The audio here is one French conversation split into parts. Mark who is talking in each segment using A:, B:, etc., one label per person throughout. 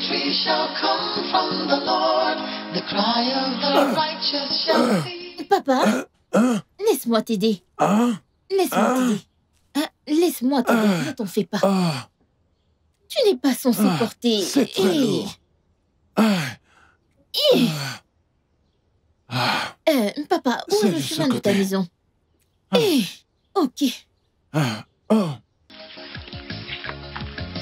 A: victory shall come from the Lord. The cry of the righteous shall be.
B: Papa, laisse-moi t'aider. Laisse-moi t'aider. Laisse-moi t'aider, ne t'en fais pas. Tu n'es pas censé porter...
C: C'est très lourd.
B: Papa, où est le chemin de ta maison? Ok.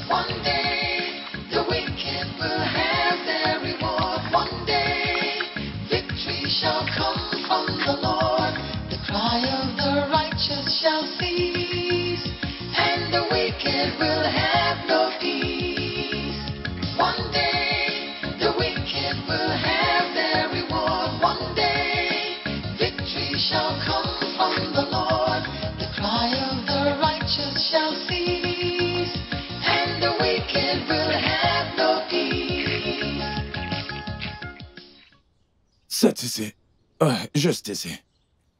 A: One day, the wicked will have their reward. One day, victory shall come from the Lord. The cry of the righteous shall cease, and the wicked will have no peace. One day, the wicked will have their reward. One day, victory shall come from the Lord. The cry of the righteous shall cease, and the wicked will have no peace.
C: C'est ici. Juste ici.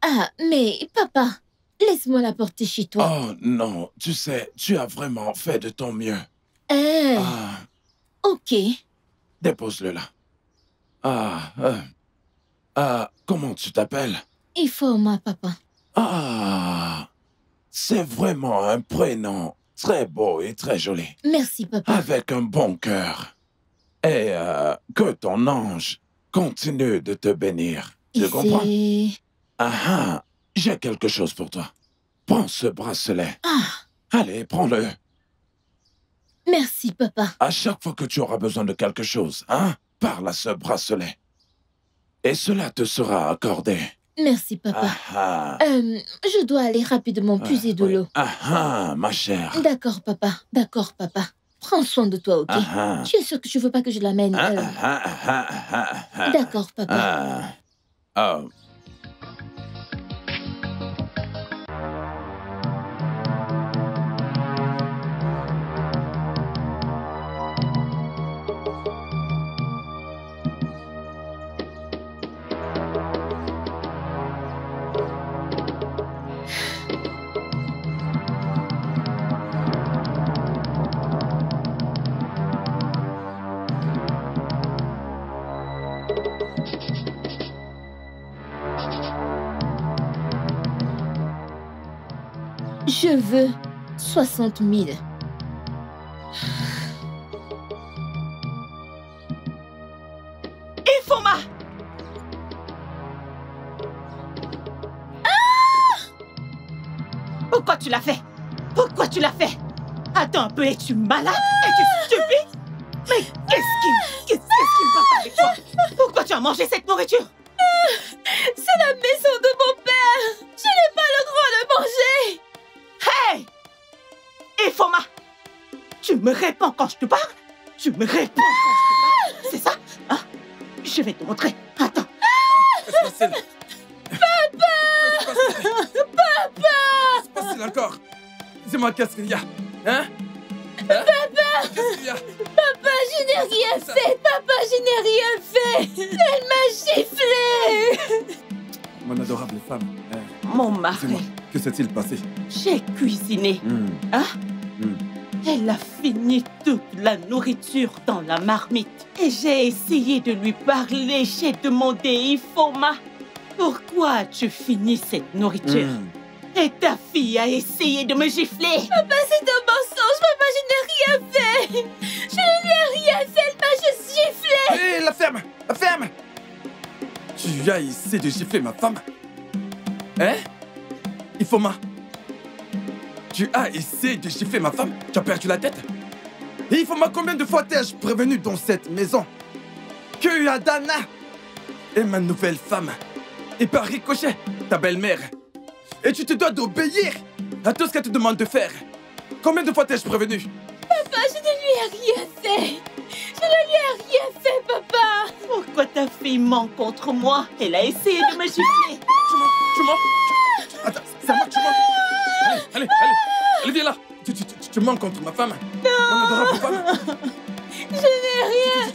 B: Ah, mais papa, laisse-moi la porter chez toi.
C: Oh non, tu sais, tu as vraiment fait de ton mieux.
B: Ok.
C: Dépose-le là. Comment tu t'appelles?
B: Ifoma, papa.
C: C'est vraiment un prénom très beau et très joli.
B: Merci, papa.
C: Avec un bon cœur. Et que ton ange continue de te bénir. Tu comprends? J'ai quelque chose pour toi. Prends ce bracelet. Allez, prends-le.
B: Merci, papa.
C: À chaque fois que tu auras besoin de quelque chose, parle à ce bracelet. Et cela te sera accordé.
B: Merci, papa. Je dois aller rapidement puiser de l'eau.
C: Ma chère.
B: D'accord, papa. D'accord, papa. Prends soin de toi, ok? Tu es sûr que tu veux pas que je l'amène? D'accord, papa. Je veux 60 000.
D: Ifoma! Pourquoi tu l'as fait? Pourquoi tu l'as fait? Attends un peu, es-tu malade? Es-tu stupide? Mais qu'est-ce qui ne va pas avec toi? Pourquoi tu as mangé cette nourriture?
B: C'est la maison de mon père! Je n'ai pas le droit de manger!
D: Hey! Ifoma! Tu me réponds quand je te parle? Tu me réponds quand je te parle? C'est ça? Je vais te montrer. Attends.
E: Qu'est-ce qui se passe?
B: Papa!
E: Qu'est-ce qui se passe encore? Dis-moi, qu'est-ce qu'il y a?
B: Papa!
E: Qu'est-ce qu'il y a?
B: Papa, je n'ai rien fait! Papa, je n'ai rien fait! Elle m'a giflé!
E: Mon adorable femme.
D: Mon mari.
E: Dis-moi, que s'est-il passé?
D: J'ai cuisiné. Elle a fini toute la nourriture dans la marmite. Et j'ai essayé de lui parler. J'ai demandé, Ifoma, pourquoi as-tu fini cette nourriture? Et ta fille a essayé de me gifler.
B: Papa, c'est un mensonge. Papa, je n'ai rien fait. Je n'ai rien fait. Elle m'a juste giflé.
E: Hé, la ferme! La ferme! Tu as essayé de gifler ma femme? Hein? Ifoma, tu as essayé de gifler ma femme? Tu as perdu la tête? Et Ifoma, combien de fois t'ai-je prévenu dans cette maison que Adana est ma nouvelle femme? Et par ricochet, ta belle-mère. Et tu te dois d'obéir à tout ce qu'elle te demande de faire. Combien de fois t'ai-je prévenu?
B: Papa, je ne lui ai rien fait. Je ne lui ai rien fait, papa.
D: Pourquoi ta fille ment contre moi? Elle a essayé de me gifler.
E: Tu mens? Attends, c'est à moi que tu mens. Allez, viens là. Tu mens contre ma femme. Mon adorable femme.
B: Je n'ai rien.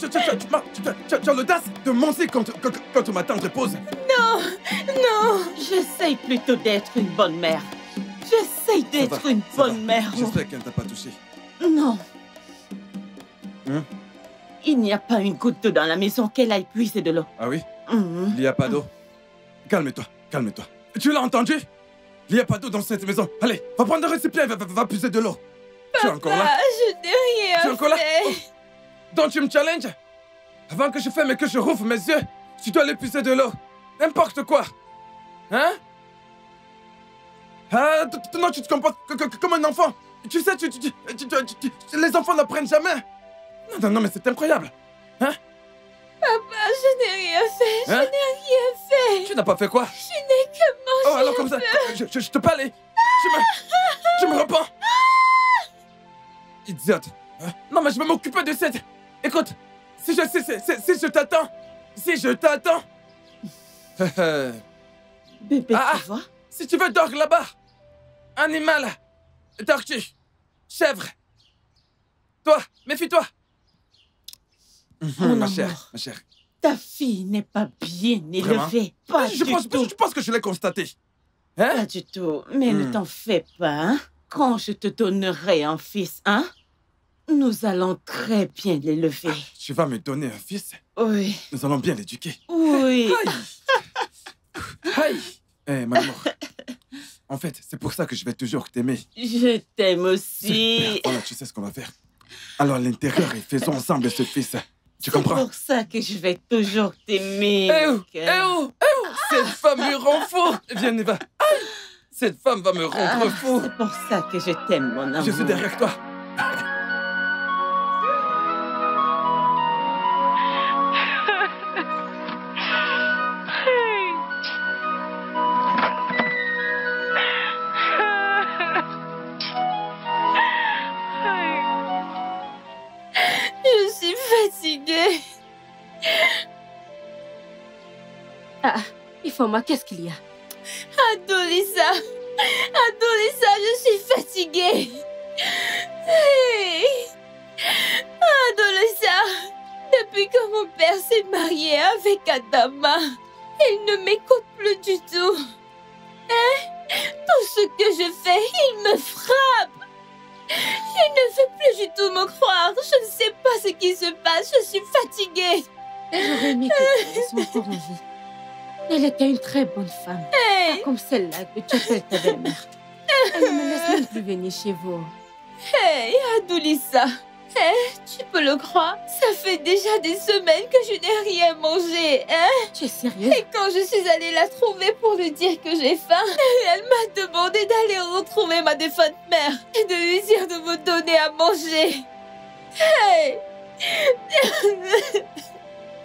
E: Tu as l'audace de mentir contre ma tendre épouse.
B: Non.
D: J'essaye plutôt d'être une bonne mère. J'essaye d'être une bonne mère.
E: J'espère qu'elle ne t'a pas touché.
D: Non. Il n'y a pas une goutte d'eau dans la maison qu'elle aille puiser de l'eau.
E: Ah oui?
D: Mhm.
E: Il n'y a pas d'eau. Calme-toi, calme-toi. Tu l'as entendu? Il n'y a pas d'eau dans cette maison. Allez, va prendre un récipient et va puiser de l'eau. Tu es encore là?
B: Je n'ai rien
E: Tu es encore là?
B: fait.
E: Oh. Donc tu me challenges? Avant que je ferme et que je rouvre mes yeux, tu dois aller puiser de l'eau. N'importe quoi. Hein? Ah, non, tu te comportes comme un enfant. Tu sais, les enfants n'apprennent jamais. Non, mais c'est incroyable. Hein?
B: Papa, je n'ai rien fait. Je
E: Hein?
B: n'ai rien fait.
E: Tu n'as pas fait quoi?
B: Je n'ai que mangé.
E: Oh, alors comme ça, je te parlais. Tu me reprends. Idiote. Hein? Non, mais je vais m'occuper de cette... Écoute, si je t'attends... Si je t'attends...
D: Bébé,
E: Ah,
D: tu vois?
E: si tu veux, dors là-bas. Animal. Tortue. Chèvre. Toi, méfie-toi.
D: Mon
E: Ma
D: amour.
E: chère, ma chère.
D: Ta fille n'est pas bien
E: Vraiment?
D: élevée. Pas
E: Je
D: du tout.
E: pense que je l'ai constaté. Hein?
D: Pas du tout. Mais ne t'en fais pas, hein? Quand je te donnerai un fils, hein? Nous allons très bien l'élever.
E: Tu vas me donner un fils.
D: Oui.
E: Nous allons bien l'éduquer.
D: Oui.
E: Aïe. Eh, mon amour. En fait, c'est pour ça que je vais toujours t'aimer.
D: Je t'aime aussi.
E: Super. Voilà, tu sais ce qu'on va faire. Alors, à l'intérieur, et faisons ensemble ce fils. Tu
D: C'est
E: comprends?
D: pour ça que je vais toujours t'aimer.
E: Eh
D: mon
E: oh, eh
D: cœur.
E: oh, eh oh, cette femme me rend fou. Viens, Neva. Aïe. Cette femme va me rendre fou.
D: C'est pour ça que je t'aime, mon amour.
E: Je suis derrière toi.
B: Je suis fatiguée.
F: Ah, Ifoma, qu'est-ce qu'il y a?
B: Adolissa, je suis fatiguée. Hey. Adolissa, depuis que mon père s'est marié avec Adama, il ne m'écoute plus du tout. Hein? Tout ce que je fais, il me frappe. Il ne veut plus du tout me croire. Je ne sais pas ce qui se passe. Je suis fatiguée.
F: J'aurais aimé que tu sois encore en vie. Elle était une très bonne femme.
B: Hey.
F: Pas comme celle-là que tu appelles ta belle-mère. Elle ne me laisse même plus venir chez vous.
B: Hey, Adolissa. Tu peux le croire? Ça fait déjà des semaines que je n'ai rien mangé, hein?
F: Tu es sérieuse?
B: Et quand je suis allée la trouver pour lui dire que j'ai faim, elle m'a demandé d'aller retrouver ma défunte mère et de lui dire de me donner à manger. Hey!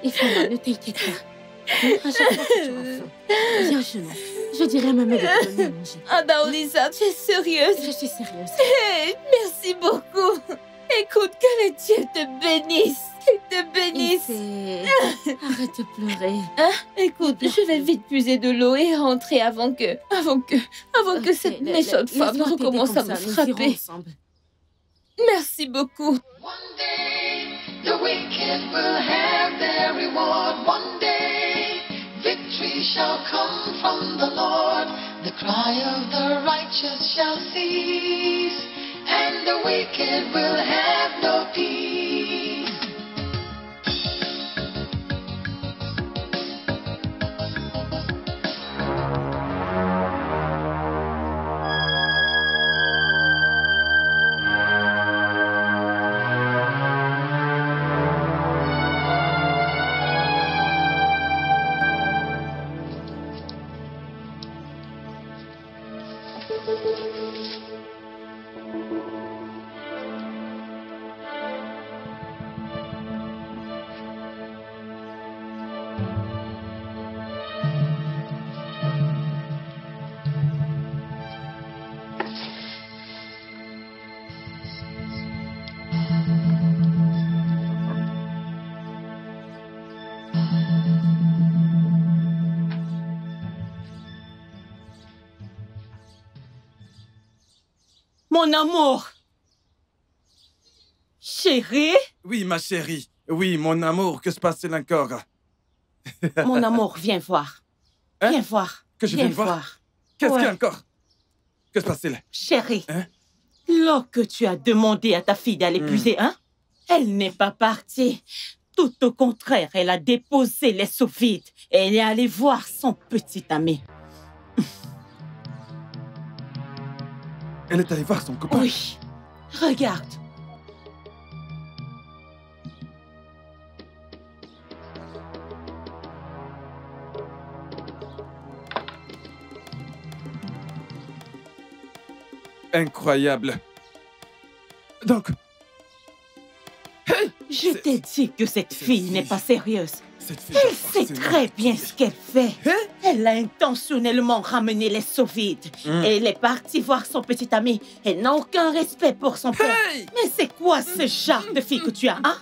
F: Ifoma, ne t'inquiète pas. À chaque fois que tu auras faim, viens chez nous. Je dirai à ma mère de te donner à manger.
B: Adolissa, tu es sérieuse?
F: Je suis sérieuse.
B: Hey, merci beaucoup. Écoute, que les dieux te bénissent. Qu'ils te bénissent.
F: Arrête de pleurer.
B: Écoute, je vais vite puiser de l'eau et rentrer avant que
F: Ok,
B: cette méchante femme
F: laisse-moi
B: recommence
F: t'aider
B: à me
F: comme ça, nous irons
B: frapper.
F: ensemble.
B: Merci beaucoup.
A: One day, the wicked will have their reward. One day, victory shall come from the Lord. The cry of the righteous shall cease, and the wicked will have no peace.
D: Mon amour. Chérie,
E: Oui, ma chérie. Oui, mon amour, que se passe-t-il encore?
D: mon amour, viens voir.
E: Hein?
D: Viens voir.
E: Que je
D: Viens
E: vienne voir? Qu'est-ce qu'il y a encore? Que se passe-t-il?
D: Chérie,
E: Hein?
D: lorsque tu as demandé à ta fille d'aller puiser, hein? Elle n'est pas partie. Tout au contraire, elle a déposé les seaux vides et elle est allée voir son petit ami.
E: Elle est allée voir son copain.
D: Oui, regarde.
E: Incroyable. Donc... Hey!
D: Je t'ai dit que cette fille n'est pas sérieuse.
E: Cette fille
D: Elle sait très bien ce qu'elle fait.
E: Hein?
D: Elle a intentionnellement ramené les seaux vides. Et elle est partie voir son petit ami. Elle n'a aucun respect pour son père.
E: Hey!
D: Mais c'est quoi ce genre de fille que tu as, hein?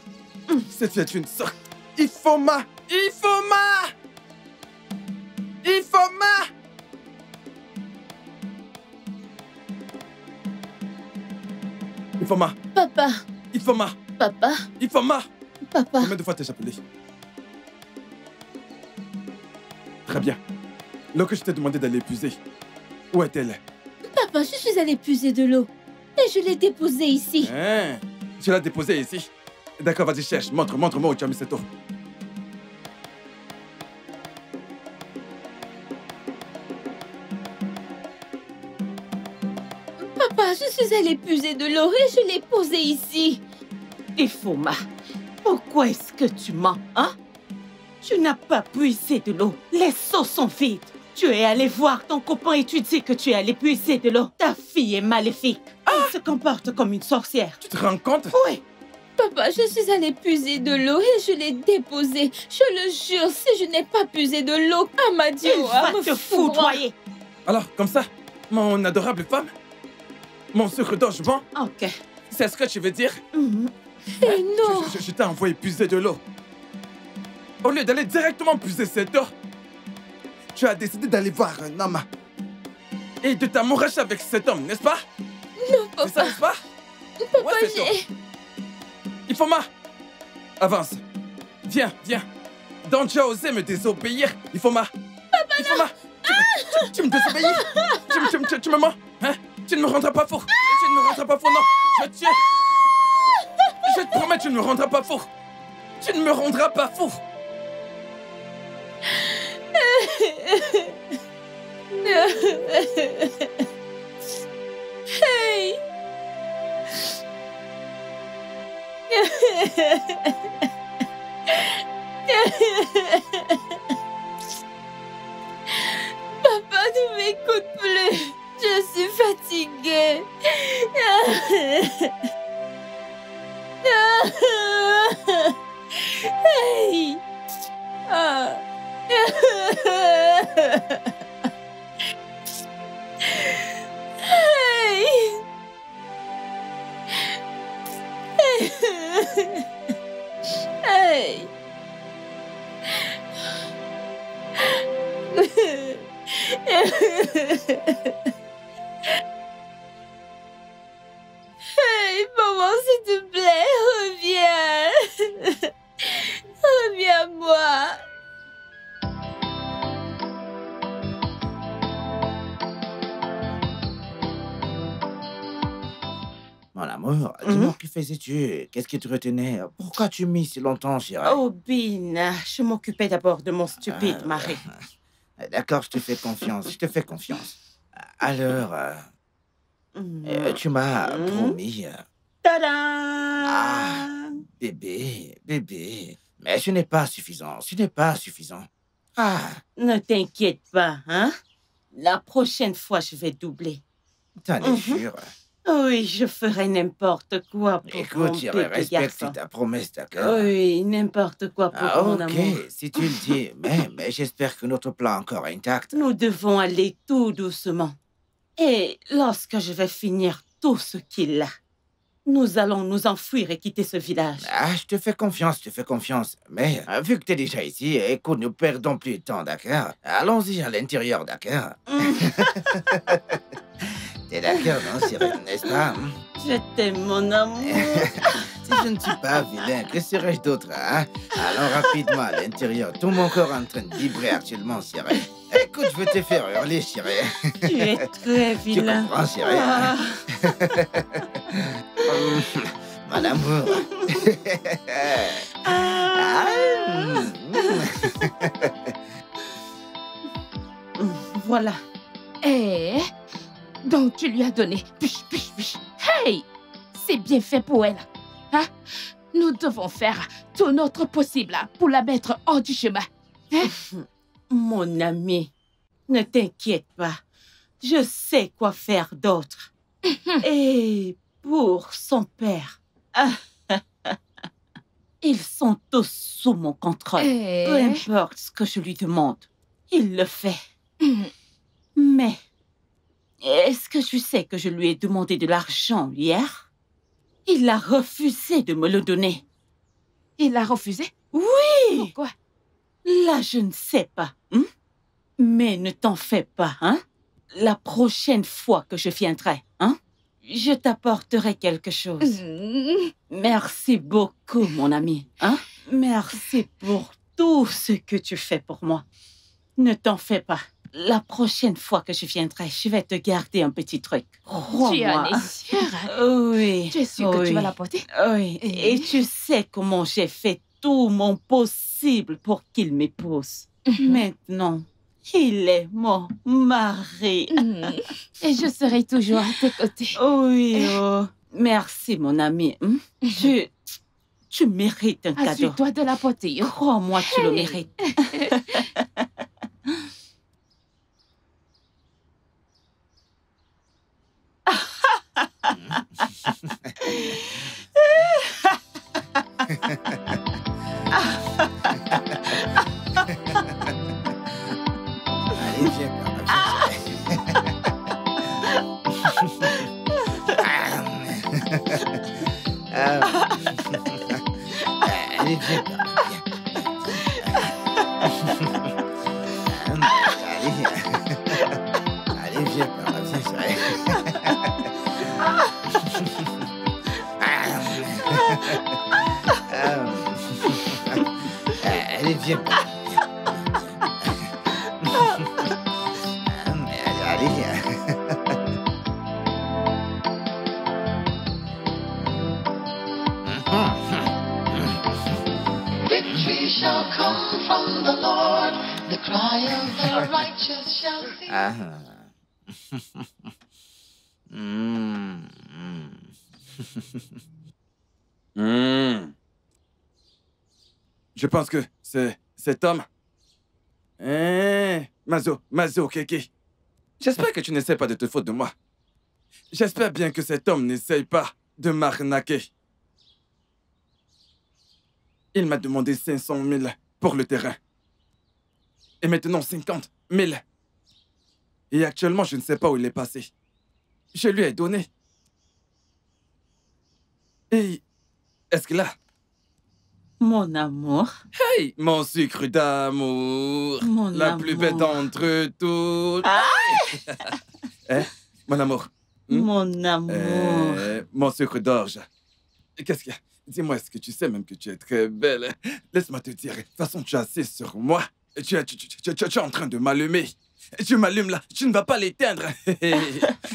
E: Cette fille est une sorte... Ifoma! Ifoma! Ifoma! Ifoma!
B: Papa,
E: Ifoma!
B: papa,
E: Ifoma!
B: papa.
E: Combien de fois t'ai-je appelé? Très bien. L'eau que je t'ai demandé d'aller épuiser, où est-elle?
B: Papa, je suis allée puiser de l'eau. Et je l'ai déposée ici.
E: Hein? Tu l'as déposée ici? D'accord, vas-y, cherche. Montre-moi où tu as mis cette eau.
B: Papa, je suis allée puiser de l'eau et je l'ai posée ici.
D: Ifoma, pourquoi est-ce que tu mens, hein? Tu n'as pas puisé de l'eau. Les seaux sont vides. Tu es allé voir ton copain et tu dis que tu es allé puiser de l'eau. Ta fille est maléfique. Elle se comporte comme une sorcière.
E: Tu te rends compte?
D: Oui.
B: Papa, je suis allée puiser de l'eau et je l'ai déposée. Je le jure, si je n'ai pas puisé de l'eau, Amadio
D: Il va te foudroyer.
E: Alors, comme ça, mon adorable femme, mon sucre d'orge bon,
D: Ok.
E: c'est ce que tu veux dire?
D: Mhm.
B: Et non.
E: Je t'ai envoyé puiser de l'eau. Au lieu d'aller directement puiser cette eau, tu as décidé d'aller voir un homme et de t'amouracher avec cet homme, n'est-ce pas?
B: Non,
E: C'est ça,
B: papa.
E: n'est-ce pas?
B: Papa,
E: Ouais, c'est
B: j'ai...
E: Ifoma, avance. Viens. Donc tu as osé me désobéir, Ifoma. Ifoma, tu me désobéis? Tu me mens? Hein? Tu ne me rendras pas fou. Tu ne me rendras pas fou, non. Je te promets, tu ne me rendras pas fou. Tu ne me rendras pas fou.
B: Hey. Papa ne m'écoute plus. Je suis fatiguée. Hey. Ah. Hey. Hey. Hey, maman, s'il te plaît, reviens. Reviens à moi.
G: Mon amour, dis-moi, que faisais-tu? Qu'est-ce qui te retenait? Pourquoi tu mis si longtemps, chérie?
D: Oh, Bin, je m'occupais d'abord de mon stupide mari.
G: D'accord, je te fais confiance. Alors, tu m'as promis...
D: Tada!
G: bébé. Mais ce n'est pas suffisant, Ah,
D: Ne t'inquiète pas, hein? La prochaine fois, je vais doubler.
G: t'en es sûr?
D: Oui, je ferai n'importe quoi pour
G: Écoute,
D: mon
G: chérie,
D: bébé
G: respecte
D: garçon.
G: ta promesse, d'accord?
D: Oui, n'importe quoi pour
G: Ah,
D: mon
G: ok,
D: amour.
G: si tu le dis. Mais j'espère que notre plan est encore intact.
D: Nous devons aller tout doucement. Et lorsque je vais finir tout ce qu'il a, nous allons nous enfuir et quitter ce village.
G: Ah, je te fais confiance. Mais vu que tu es déjà ici, écoute, ne perdons plus de temps, d'accord? Allons-y à l'intérieur, d'accord? T'es d'accord, non, chérie, n'est-ce pas?
D: Je t'aime, mon amour.
G: Si je ne suis pas vilain, que serais-je d'autre, hein? Allons rapidement à l'intérieur. Tout mon corps est en train de vibrer actuellement, chérie. Écoute, je veux te faire hurler, chérie.
D: Tu es très
G: Tu
D: vilain.
G: comprends, chérie?
D: Ah.
G: mon amour.
D: Voilà.
B: Eh, donc tu lui as donné. Hey, c'est bien fait pour elle. Hein? Nous devons faire tout notre possible pour la mettre hors du chemin. Hein?
D: Mon ami, ne t'inquiète pas. Je sais quoi faire d'autre. Et pour son père, ils sont tous sous mon contrôle. Peu importe ce que je lui demande, il le fait. Mais, est-ce que tu sais que je lui ai demandé de l'argent hier? Il a refusé de me le donner.
B: Il a refusé?
D: Oui!
B: Pourquoi?
D: Là, je ne sais pas. Hein? Mais ne t'en fais pas, hein? La prochaine fois que je viendrai, hein? Je t'apporterai quelque chose. Merci beaucoup, mon ami. Hein? Merci pour tout ce que tu fais pour moi. Ne t'en fais pas. La prochaine fois que je viendrai, je vais te garder un petit truc.
B: Tu en es sûre?
D: Oui.
B: Tu es sûre que tu vas l'apporter?
D: Oui. Et tu sais comment j'ai fait tout mon possible pour qu'il m'épouse. Maintenant, il est mon mari.
B: Et je serai toujours à tes côtés.
D: Oui, oh. Merci, mon ami. Tu mérites un cadeau.
B: Assure-toi de l'apporter.
D: Crois-moi, tu le mérites.
G: Allez, viens Allez, viens par là, viens. Allez, viens par là, viens, chérie. Allez, viens par là. Allez, viens.
A: Victory shall come from the Lord. The cry of the righteous shall cease.
E: Je pense que c'est cet homme. Mazo, Keke. J'espère que tu n'essaies pas de te foutre de moi. J'espère bien que cet homme n'essaye pas de m'arnaquer. Il m'a demandé 500 000 pour le terrain. Et maintenant 50 000. Et actuellement, je ne sais pas où il est passé. Je lui ai donné. Et est-ce qu'il a?
D: Mon amour.
E: Hey, mon sucre d'amour.
D: Mon
E: La
D: amour.
E: plus belle d'entre toutes. Hein, mon amour.
D: Mon amour.
E: Mon sucre d'orge. Qu'est-ce qu'il y a? Dis-moi, est-ce que tu sais même que tu es très belle? Laisse-moi te dire. De toute façon, tu es assise sur moi. Tu es en train de m'allumer. Tu m'allumes là. Tu ne vas pas l'éteindre.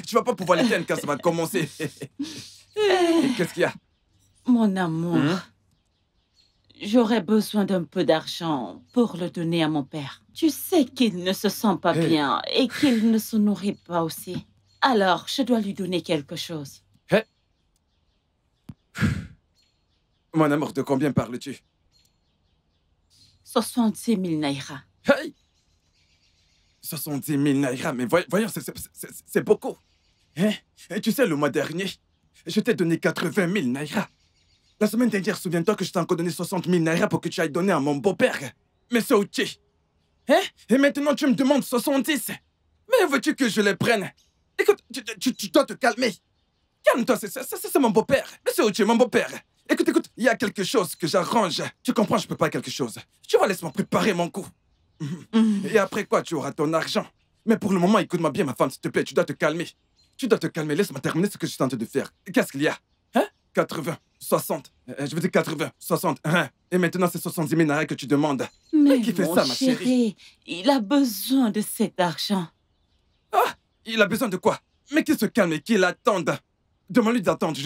E: Tu vas pas pouvoir l'éteindre quand ça va commencer. Qu'est-ce qu'il y a?
D: Mon amour. J'aurais besoin d'un peu d'argent pour le donner à mon père. Tu sais qu'il ne se sent pas bien et qu'il ne se nourrit pas aussi. Alors, je dois lui donner quelque chose.
E: Mon amour, de combien parles-tu?
D: 70 000 naira.
E: Hey! 70 000 naira, mais voyons, c'est beaucoup. Hein? Et tu sais, le mois dernier, je t'ai donné 80 000 naira. La semaine dernière, souviens-toi que je t'ai encore donné 60 000 naira pour que tu ailles donner à mon beau-père. Mais c'est OK. Hein? Et maintenant, tu me demandes 70. Mais veux-tu que je les prenne? Écoute, tu dois te calmer. Calme-toi, c'est mon beau-père. Mais c'est OK, mon beau-père. Écoute, il y a quelque chose que j'arrange. Tu comprends, je peux pas quelque chose. Tu vois, laisse-moi préparer mon coup. Et après quoi, tu auras ton argent. Mais pour le moment, écoute-moi bien, ma femme, s'il te plaît, tu dois te calmer. Tu dois te calmer, laisse-moi terminer ce que je suis en train de faire. Qu'est-ce qu'il y a? Hein? 80, 60. Je veux dire 80, 60. Hein? Et maintenant, c'est 70 000 naira que tu demandes.
D: Mais
E: qui fait
D: mon
E: ça, ma chérie?
D: Il a besoin de cet argent.
E: Ah! Il a besoin de quoi? Mais qu'il se calme et qu'il attende. Demande-lui d'attendre.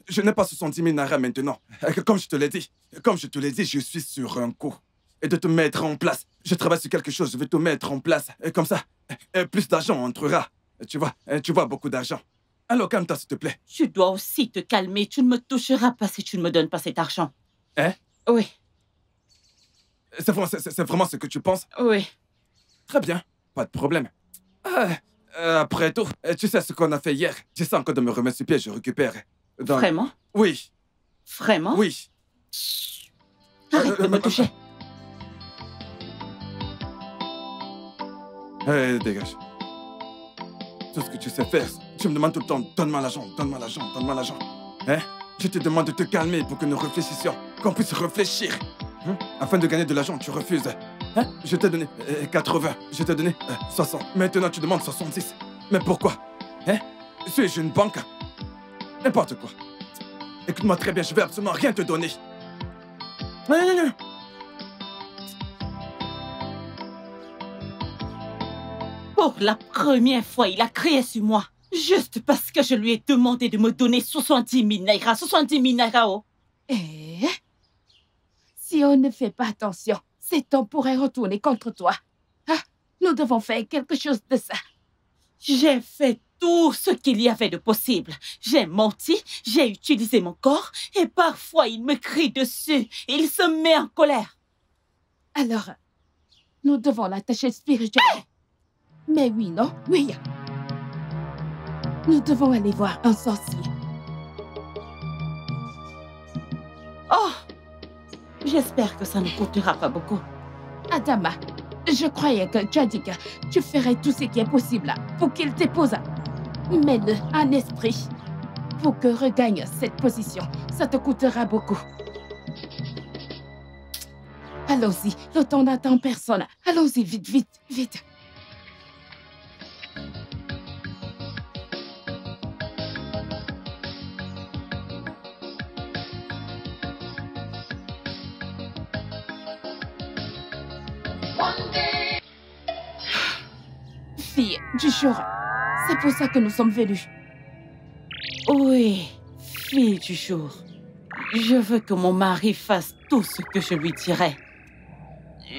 E: Je n'ai pas 70 000 naira maintenant. Comme je te l'ai dit, je suis sur un coup. Et de te mettre en place. Je travaille sur quelque chose, je vais te mettre en place. Et comme ça, plus d'argent entrera. Tu vois beaucoup d'argent. Alors calme-toi, s'il te plaît.
D: Tu dois aussi te calmer. Tu ne me toucheras pas si tu ne me donnes pas cet argent.
E: Hein?
D: Oui.
E: C'est vraiment ce que tu penses?
D: Oui.
E: Très bien, pas de problème. Après tout, tu sais ce qu'on a fait hier. J'essaie encore de me remettre sur pied, je récupère.
D: Vraiment?
E: Oui.
D: Vraiment?
E: Oui.
D: Arrête de me toucher.
E: Dégage. Tout ce que tu sais faire, tu me demandes tout le temps, donne-moi l'argent, donne-moi l'argent, donne-moi l'argent. Hein? Je te demande de te calmer pour que nous réfléchissions, qu'on puisse réfléchir. Afin de gagner de l'argent, tu refuses. Hein? Je t'ai donné 80, je t'ai donné 60. Maintenant, tu demandes 70. Mais pourquoi? Hein? Suis-je une banque? N'importe quoi. Écoute-moi très bien, je vais absolument rien te donner. Non.
D: Pour la première fois, il a crié sur moi. Juste parce que je lui ai demandé de me donner 70 000 naira. 70 000 naira, oh.
F: Si on ne fait pas attention, cet homme pourrait retourner contre toi. Ah, nous devons faire quelque chose de ça.
D: J'ai fait tout ce qu'il y avait de possible. J'ai menti, j'ai utilisé mon corps et parfois il me crie dessus. Il se met en colère.
F: Alors, nous devons l'attacher spirituellement. Mais oui, non? Oui. Nous devons aller voir un sorcier.
D: Oh! J'espère que ça ne coûtera pas beaucoup.
F: Adama, je croyais que tu as dit que tu ferais tout ce qui est possible pour qu'il t'épouse. Mets-le en esprit. Pour que regagne cette position, ça te coûtera beaucoup. Allons-y, le temps n'attend personne. Allons-y, vite, vite, vite. Fille du jour, c'est pour ça que nous sommes venus.
D: Oui, fille du jour. Je veux que mon mari fasse tout ce que je lui dirai.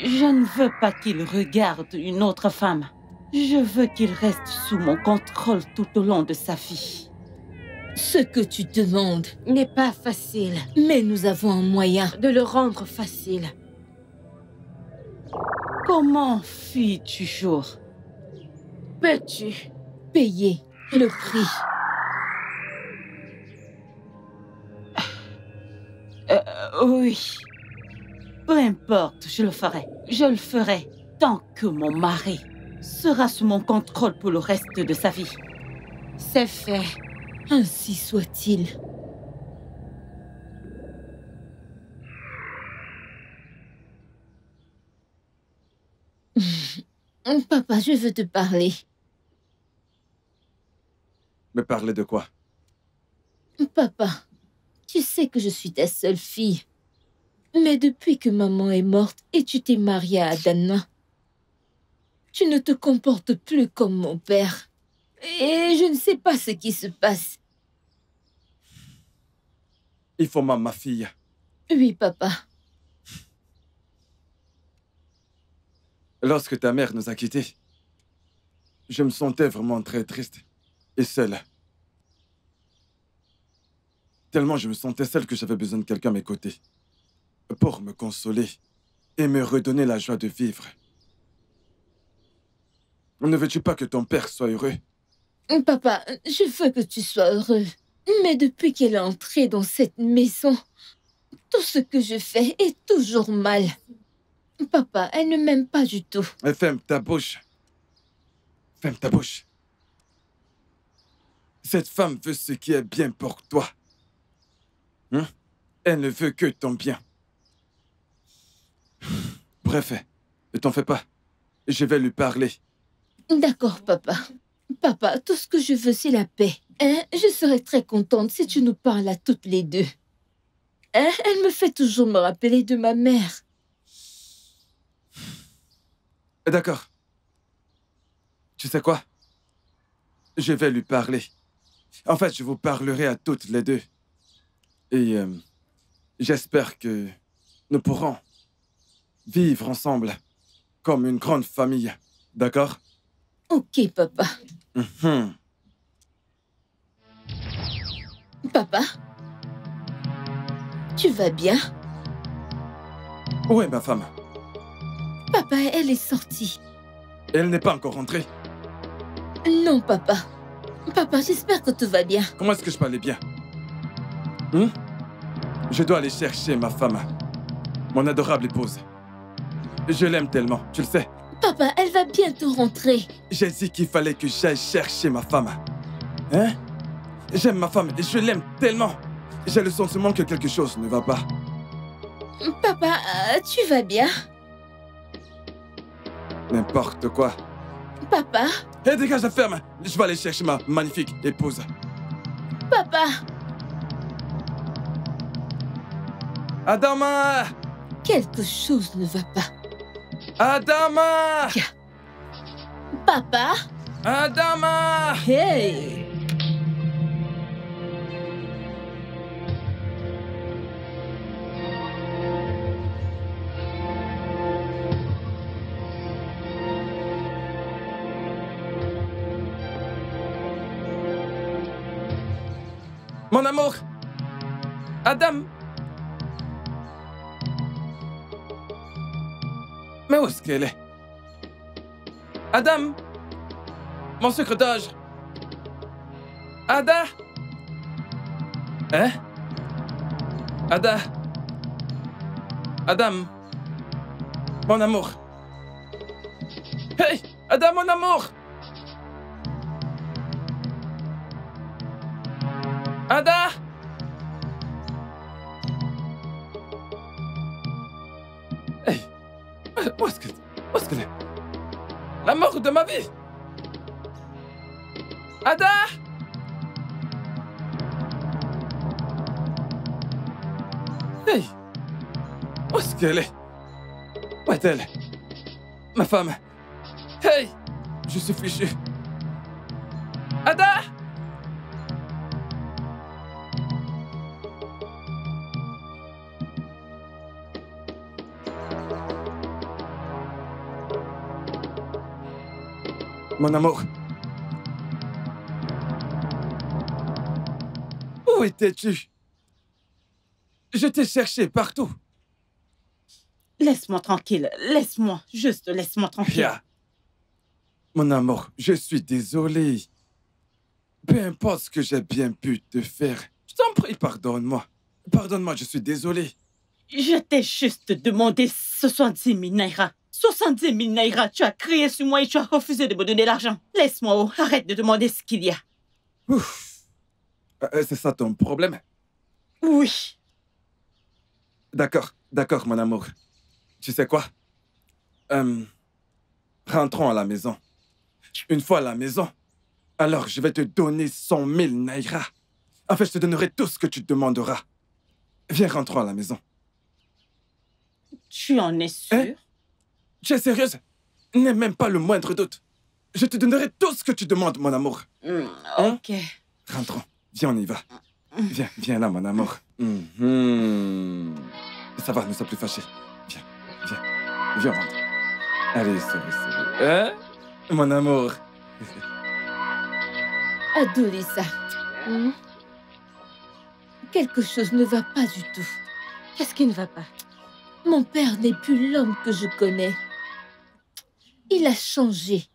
D: Je ne veux pas qu'il regarde une autre femme. Je veux qu'il reste sous mon contrôle tout au long de sa vie.
B: Ce que tu demandes n'est pas facile, mais nous avons un moyen de le rendre facile.
D: Comment, fille du jour,
B: Peux-tu payer le prix?
D: Oui. Peu importe, je le ferai. Je le ferai tant que mon mari sera sous mon contrôle pour le reste de sa vie.
B: C'est fait. Ainsi soit-il. Papa, je veux te parler.
E: Me parler de quoi?
B: Papa, tu sais que je suis ta seule fille. Mais depuis que maman est morte et tu t'es mariée à Adana, tu ne te comportes plus comme mon père. Et je ne sais pas ce qui se passe.
E: Il faut ma fille.
B: Oui, papa.
E: Lorsque ta mère nous a quittés, je me sentais vraiment très triste et seul. Tellement je me sentais seul que j'avais besoin de quelqu'un à mes côtés pour me consoler et me redonner la joie de vivre. Ne veux-tu pas que ton père soit heureux?
B: Papa, je veux que tu sois heureux. Mais depuis qu'elle est entrée dans cette maison, tout ce que je fais est toujours mal. Papa, elle ne m'aime pas du tout.
E: Ferme ta bouche. Ferme ta bouche. Cette femme veut ce qui est bien pour toi. Elle ne veut que ton bien. Bref, ne t'en fais pas. Je vais lui parler.
B: D'accord, papa. Papa, tout ce que je veux, c'est la paix. Hein? Je serais très contente si tu nous parles à toutes les deux. Hein? Elle me fait toujours me rappeler de ma mère.
E: D'accord. Tu sais quoi? Je vais lui parler. En fait, je vous parlerai à toutes les deux. Et j'espère que nous pourrons vivre ensemble comme une grande famille. D'accord?
B: Ok, papa.
E: Mhm.
B: Papa? Tu vas bien?
E: Où est ma femme?
B: Papa, elle est sortie.
E: Elle n'est pas encore rentrée.
B: Non, papa. Papa, j'espère que tout va bien.
E: Comment est-ce que je peux aller bien? Je dois aller chercher ma femme. Mon adorable épouse. Je l'aime tellement, tu le sais.
B: Papa, elle va bientôt rentrer.
E: J'ai dit qu'il fallait que j'aille chercher ma femme. Hein? J'aime ma femme et je l'aime tellement. J'ai le sentiment que quelque chose ne va pas.
B: Papa, tu vas bien?
E: N'importe quoi.
B: Papa?
E: Hé, dégage la ferme. Je vais aller chercher ma magnifique épouse.
B: Papa?
E: Adama!
B: Quelque chose ne va pas.
E: Adama!
B: Papa?
E: Adama!
B: Hey!
E: Mon amour! Adam! Mais où est-ce qu'elle est? Adam! Mon sucre d'âge! Ada! Hein? Ada! Adam! Mon amour! Hey! Adam, mon amour! Ada! Hey! Où est-ce qu'elle est? La mort de ma vie! Ada! Hey! Où est-ce qu'elle est? Où est-elle? Ma femme! Hey! Je suis fichu! Ada! Mon amour. Où étais-tu? Je t'ai cherché partout.
D: Laisse-moi tranquille. Laisse-moi. Juste laisse-moi tranquille.
E: Pia. Mon amour, je suis désolé. Peu importe ce que j'ai bien pu te faire. Je t'en prie, pardonne-moi. Pardonne-moi, je suis désolé.
D: Je t'ai juste demandé 70 000 naira. 70 000 naira. Tu as crié sur moi et tu as refusé de me donner l'argent. Laisse-moi, oh. Arrête de demander ce qu'il y a.
E: Ouf. C'est ça ton problème?
D: Oui.
E: D'accord, d'accord, mon amour. Tu sais quoi? Rentrons à la maison. Une fois à la maison, alors je vais te donner 100 000 naira. En fait, je te donnerai tout ce que tu demanderas. Viens, rentrons à la maison.
D: Tu en es sûr?
E: Hein? Tu es sérieuse? N'aie même pas le moindre doute. Je te donnerai tout ce que tu demandes, mon amour.
D: Ok.
E: Rentrons. Viens, on y va. Viens, viens là, mon amour. Ça va, ne sois plus fâché. Viens, viens. Viens, rentre. Allez, souris. Hein? Mon amour.
B: Adolissa. Quelque chose ne va pas du tout.
F: Qu'est-ce qui ne va pas?
B: Mon père n'est plus l'homme que je connais. Il a changé.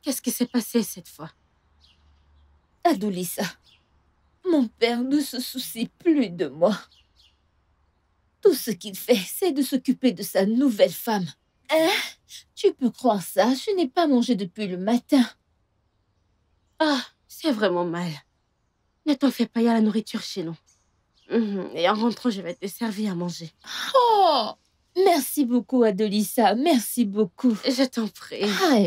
F: Qu'est-ce qui s'est passé cette fois?
B: Adolissa, mon père ne se soucie plus de moi. Tout ce qu'il fait, c'est de s'occuper de sa nouvelle femme. Hein? Tu peux croire ça? Je n'ai pas mangé depuis le matin.
F: Ah, c'est vraiment mal. Ne t'en fais pas, il y a la nourriture chez nous. Et en rentrant, je vais te servir à manger.
B: Oh! Merci beaucoup, Adolissa. Merci beaucoup.
F: Je t'en prie.
B: Ah,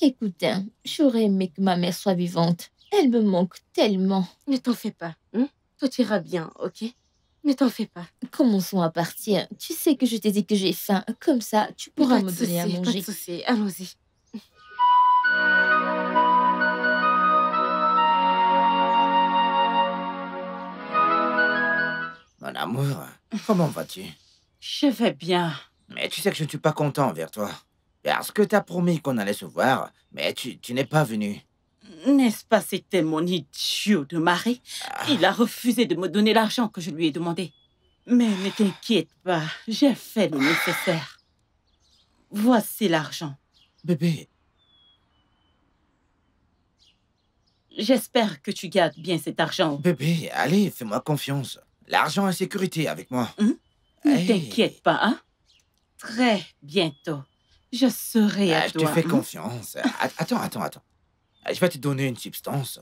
B: écoute, hein, j'aurais aimé que ma mère soit vivante. Elle me manque tellement.
F: Ne t'en fais pas. Tout ira bien, ok? Ne t'en fais pas.
B: Commençons à partir. Tu sais que je t'ai dit que j'ai faim. Comme ça, tu pourras
F: Pas de
B: me donner à
F: souci,
B: manger.
F: Pas de souci, allons-y.
G: Mon amour, comment vas-tu?
D: Je vais bien.
G: Mais tu sais que je ne suis pas content envers toi. Parce que t'as promis qu'on allait se voir, mais tu n'es pas venu.
D: N'est-ce pas, c'était mon idiot de mari? Il a refusé de me donner l'argent que je lui ai demandé. Mais ne t'inquiète pas, j'ai fait le nécessaire. Voici l'argent.
G: Bébé,
D: J'espère que tu gardes bien cet argent.
G: bébé, allez, fais-moi confiance. L'argent est sécurité avec moi.
D: Ne
G: Hey.
D: t'inquiète pas, hein? Très bientôt, je serai à
G: Je
D: toi.
G: te fais confiance. Attends. Je vais te donner une substance.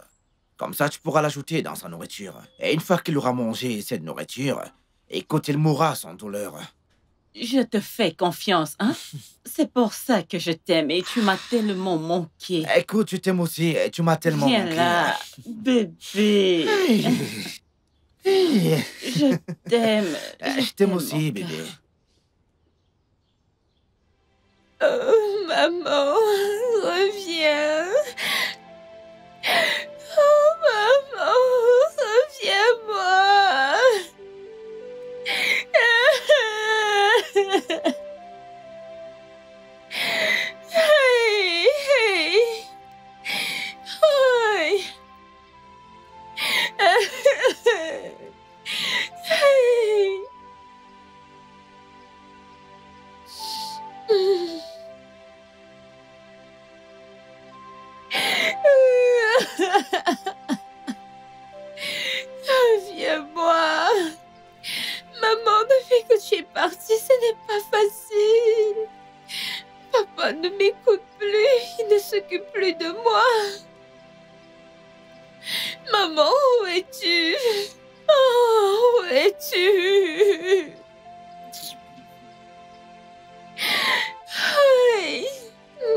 G: Comme ça, tu pourras l'ajouter dans sa nourriture. Et une fois qu'il aura mangé cette nourriture, écoute, il mourra sans douleur.
D: Je te fais confiance, hein? C'est pour ça que je t'aime et tu m'as tellement manqué.
G: Écoute, je t'aime aussi. Et tu m'as tellement
D: Viens
G: manqué.
D: là, bébé.
G: Hey.
D: Je t'aime.
G: Je t'aime aussi, bébé.
B: Oh, maman, reviens. Oh, maman, reviens-moi. Hey, hey. Hey. Hey. Reviens-moi. Maman, depuis que tu es partie, ce n'est pas facile. Papa ne m'écoute plus, il ne s'occupe plus de moi. Maman, où es-tu? Oh, où es-tu? Hey,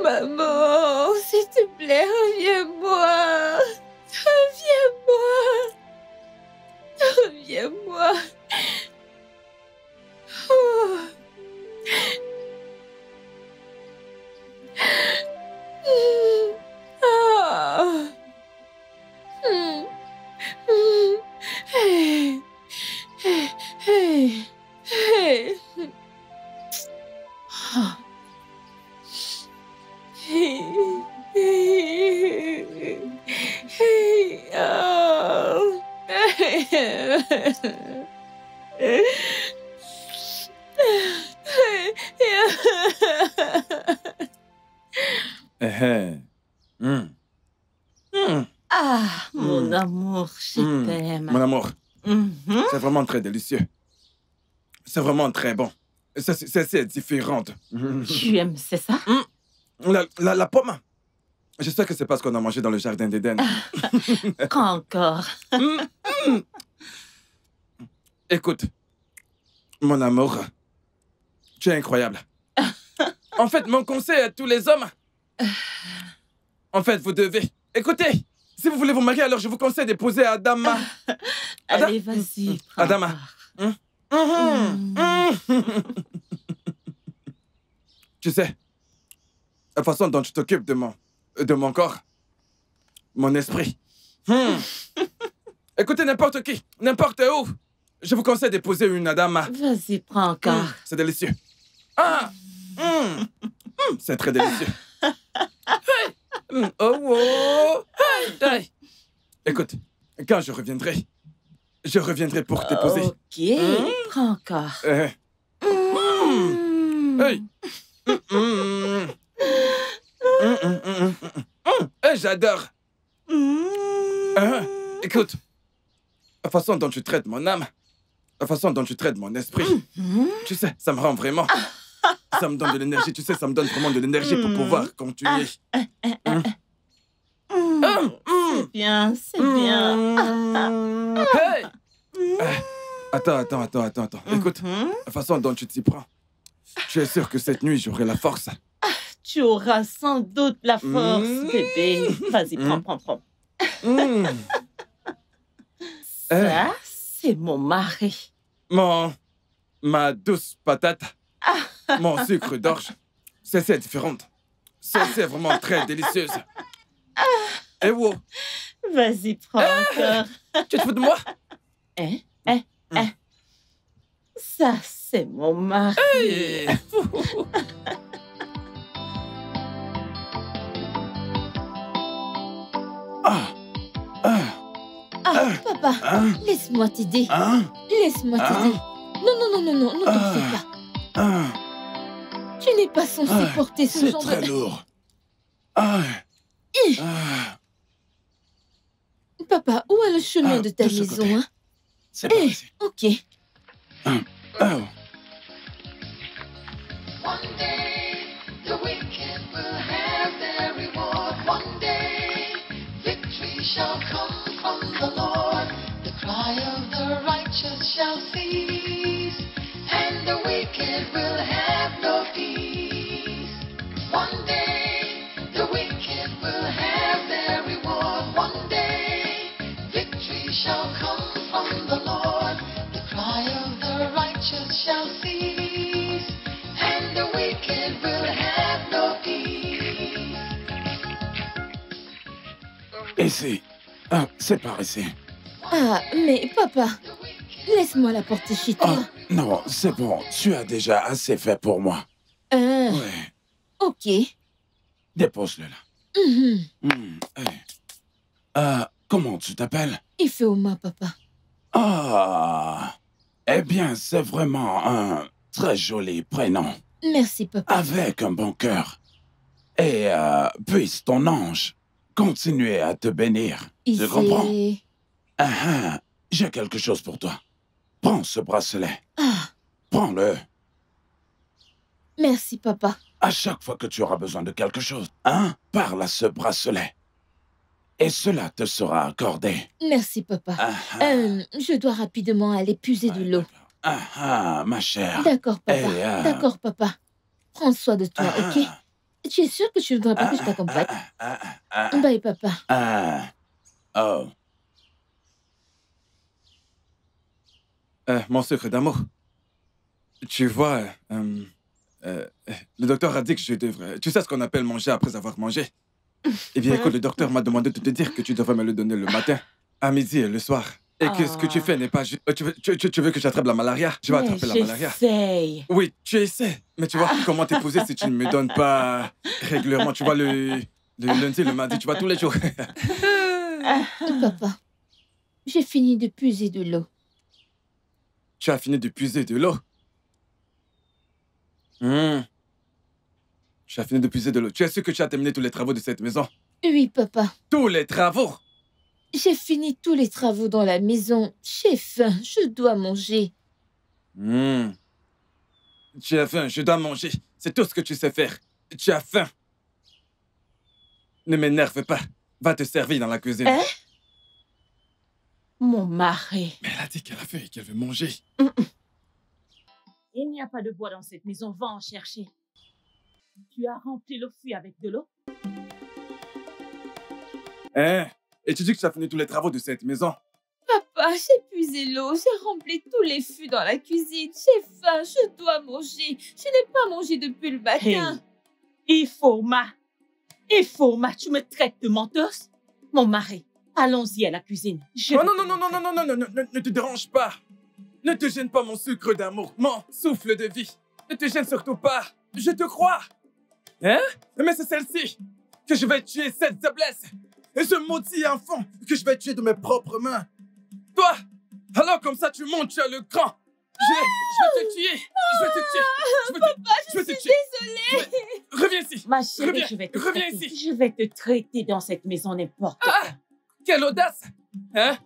B: maman, s'il te plaît, reviens-moi. Reviens-moi. Reviens-moi. Oh. Ah. Hey. Hey. Hey. Ah. Hey. Hey. Hey. Oh.
D: Ah, mon amour, je t'aime.
E: Mon amour,
D: Mhm.
E: c'est vraiment très délicieux. C'est vraiment très bon. C'est différent.
D: Tu aimes, c'est ça?
E: La pomme. Je sais que c'est parce qu'on a mangé dans le jardin d'Éden.
D: Prends encore.
E: Écoute, mon amour, tu es incroyable. En fait, mon conseil à tous les hommes, en fait, vous devez... Écoutez, si vous voulez vous marier, alors je vous conseille d'épouser Adama.
D: Allez, vas-y, prends
E: Adama.
D: encore.
E: Tu sais, la façon dont tu t'occupes de mon corps, mon esprit. Écoutez, n'importe qui, n'importe où, je vous conseille d'épouser une Adama.
D: Vas-y, prends encore.
E: C'est délicieux. C'est très délicieux. Hey. Écoute, quand je reviendrai pour t'épouser.
D: Ok, prends encore.
E: Hey. J'adore. Écoute, la façon dont tu traites mon âme, la façon dont tu traites mon esprit, tu sais, ça me rend vraiment... Ça me donne de l'énergie, tu sais, ça me donne vraiment de l'énergie pour pouvoir continuer.
D: C'est bien, c'est bien.
E: Hey! Attends. Écoute, la façon dont tu t'y prends, tu es sûr que cette nuit, j'aurai la force.
D: Tu auras sans doute la force, bébé. Vas-y, prends. Ça, c'est mon mari.
E: Ma douce patate, mon sucre d'orge, c'est différente. C'est vraiment très délicieuse. Et wow,
D: Vas-y, prends encore.
E: tu te fous de moi?
D: Ça, c'est mon mari.
E: Hey.
C: Ah, ah,
B: Ah, papa,
C: hein,
B: laisse-moi t'aider.
C: hein,
B: Laisse-moi t'aider. Non, non, non, non, non, ne t'en fais pas.
C: hein.
B: Tu n'es pas censé
C: Ah,
B: porter ce
C: c'est
B: genre
C: très
B: de...
C: lourd. Ah, ah,
B: Papa, où est le chemin
C: Ah,
B: de ta
C: de ce
B: maison,
C: côté.
B: hein?
C: c'est pas ici.
B: Ok.
C: Oh,
A: One day, the wicked will have their reward. One day, victory shall come from the Lord. The cry of the righteous shall cease, and the wicked will have no peace. One day, the wicked will have their reward. One day, victory shall come from the Lord. The cry of the righteous shall cease, and the wicked will have no peace.
C: ici. Ah, c'est par ici.
B: Ah, mais papa, laisse-moi la porter chez
C: Oh,
B: toi.
C: non, c'est bon. Tu as déjà assez fait pour moi. Ouais,
B: Ok.
C: dépose-le là.
B: Mhm.
C: Hey. Comment tu t'appelles?
B: Ifeoma, papa.
C: Ah, eh bien, c'est vraiment un très joli prénom.
B: Merci, papa.
C: Avec un bon cœur. Et puisse ton ange continuer à te bénir. Tu comprends?
B: Issei.
C: J'ai quelque chose pour toi. Prends ce bracelet.
B: Ah,
C: Prends-le.
B: merci, papa.
C: À chaque fois que tu auras besoin de quelque chose, parle à ce bracelet. Et cela te sera accordé.
B: Merci, papa. Je dois rapidement aller puiser de l'eau.
C: Ma chère.
B: D'accord, papa.
C: Et,
B: D'accord, papa. Prends soin de toi, ok? Tu es sûr que tu ne voudrais pas que je t'accompagne? Bye, papa.
C: Oh.
E: Mon secret d'amour. Tu vois, le docteur a dit que je devrais... Tu sais ce qu'on appelle manger après avoir mangé? Eh bien, écoute, le docteur m'a demandé de te dire que tu devrais me le donner le matin, à midi et le soir. Et que ce que tu fais n'est pas juste... Tu veux que j'attrape la malaria? Je vais attraper la malaria.
D: J'essaye.
E: Oui, tu essaies. Mais tu vois, comment t'épouser si tu ne me donnes pas régulièrement? Tu vois, le lundi, le mardi, tu vois, tous les jours.
B: Papa, j'ai fini de puiser de l'eau.
E: Tu as fini de puiser de l'eau. Tu as fini de puiser de l'eau. Tu es sûr que tu as terminé tous les travaux de cette maison?
B: Oui, papa.
E: Tous les travaux?
B: J'ai fini tous les travaux dans la maison. J'ai faim, je dois manger.
E: Tu as faim, je dois manger. C'est tout ce que tu sais faire. Tu as faim. Ne m'énerve pas. Va te servir dans la cuisine.
D: Hein? Mon mari.
E: Mais elle a dit qu'elle a faim et qu'elle veut manger.
D: Il n'y a pas de bois dans cette maison. Va en chercher. Tu as rempli le fût avec de l'eau?
E: Hein? Et tu dis que tu as fini tous les travaux de cette maison?
B: Papa, j'ai puisé l'eau, j'ai rempli tous les fûts dans la cuisine. J'ai faim, je dois manger. Je n'ai pas mangé depuis le matin.
D: Ifeoma, tu me traites de menteuse? Mon mari, allons-y à la cuisine.
E: Non, ne te dérange pas. Ne te gêne pas, mon sucre d'amour, mon souffle de vie. Ne te gêne surtout pas. Je te crois. Hein? Mais c'est celle-ci que je vais tuer, cette faiblesse. Et ce maudit enfant que je vais tuer de mes propres mains. Toi, alors comme ça tu montes, tu as le cran. Je vais te tuer. Je vais te tuer.
B: Papa, je
E: vais te
B: suis
E: tuer.
B: désolée.
E: Reviens ici.
D: Ma chérie,
E: Reviens,
D: je vais te
E: reviens
D: traiter.
E: ici.
D: Je vais te traiter dans cette maison n'importe quoi.
E: Quelle audace. Hein?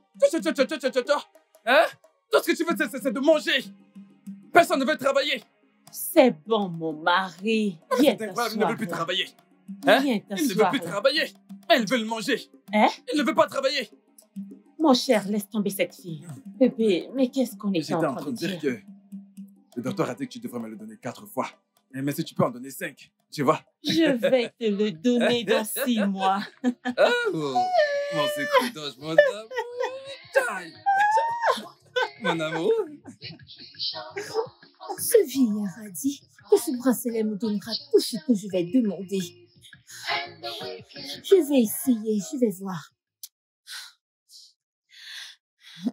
E: Hein? Tout ce que tu veux, c'est de manger. Personne ne veut travailler.
D: C'est bon, mon mari. Viens
E: C'est incroyable, il ne
D: t'asseoir
E: veut plus
D: là.
E: travailler. Hein?
D: Viens
E: Il ne veut
D: t'asseoir
E: plus
D: là.
E: travailler. Elle veut le manger.
D: Hein?
E: Il ne veut pas travailler.
D: Mon cher, laisse tomber cette fille. Bébé, mais qu'est-ce qu'on était
E: J'étais
D: en train de dire?
E: que le docteur a dit que tu devrais me le donner 4 fois. Mais si tu peux en donner 5, tu vois.
D: Je vais te le donner dans 6 mois.
E: Oh, mon secret d'ange, mon amour. Taille. Mon amour.
B: Ce vieillard a dit que ce bracelet me donnera tout ce que je vais demander. Je vais essayer, je vais voir.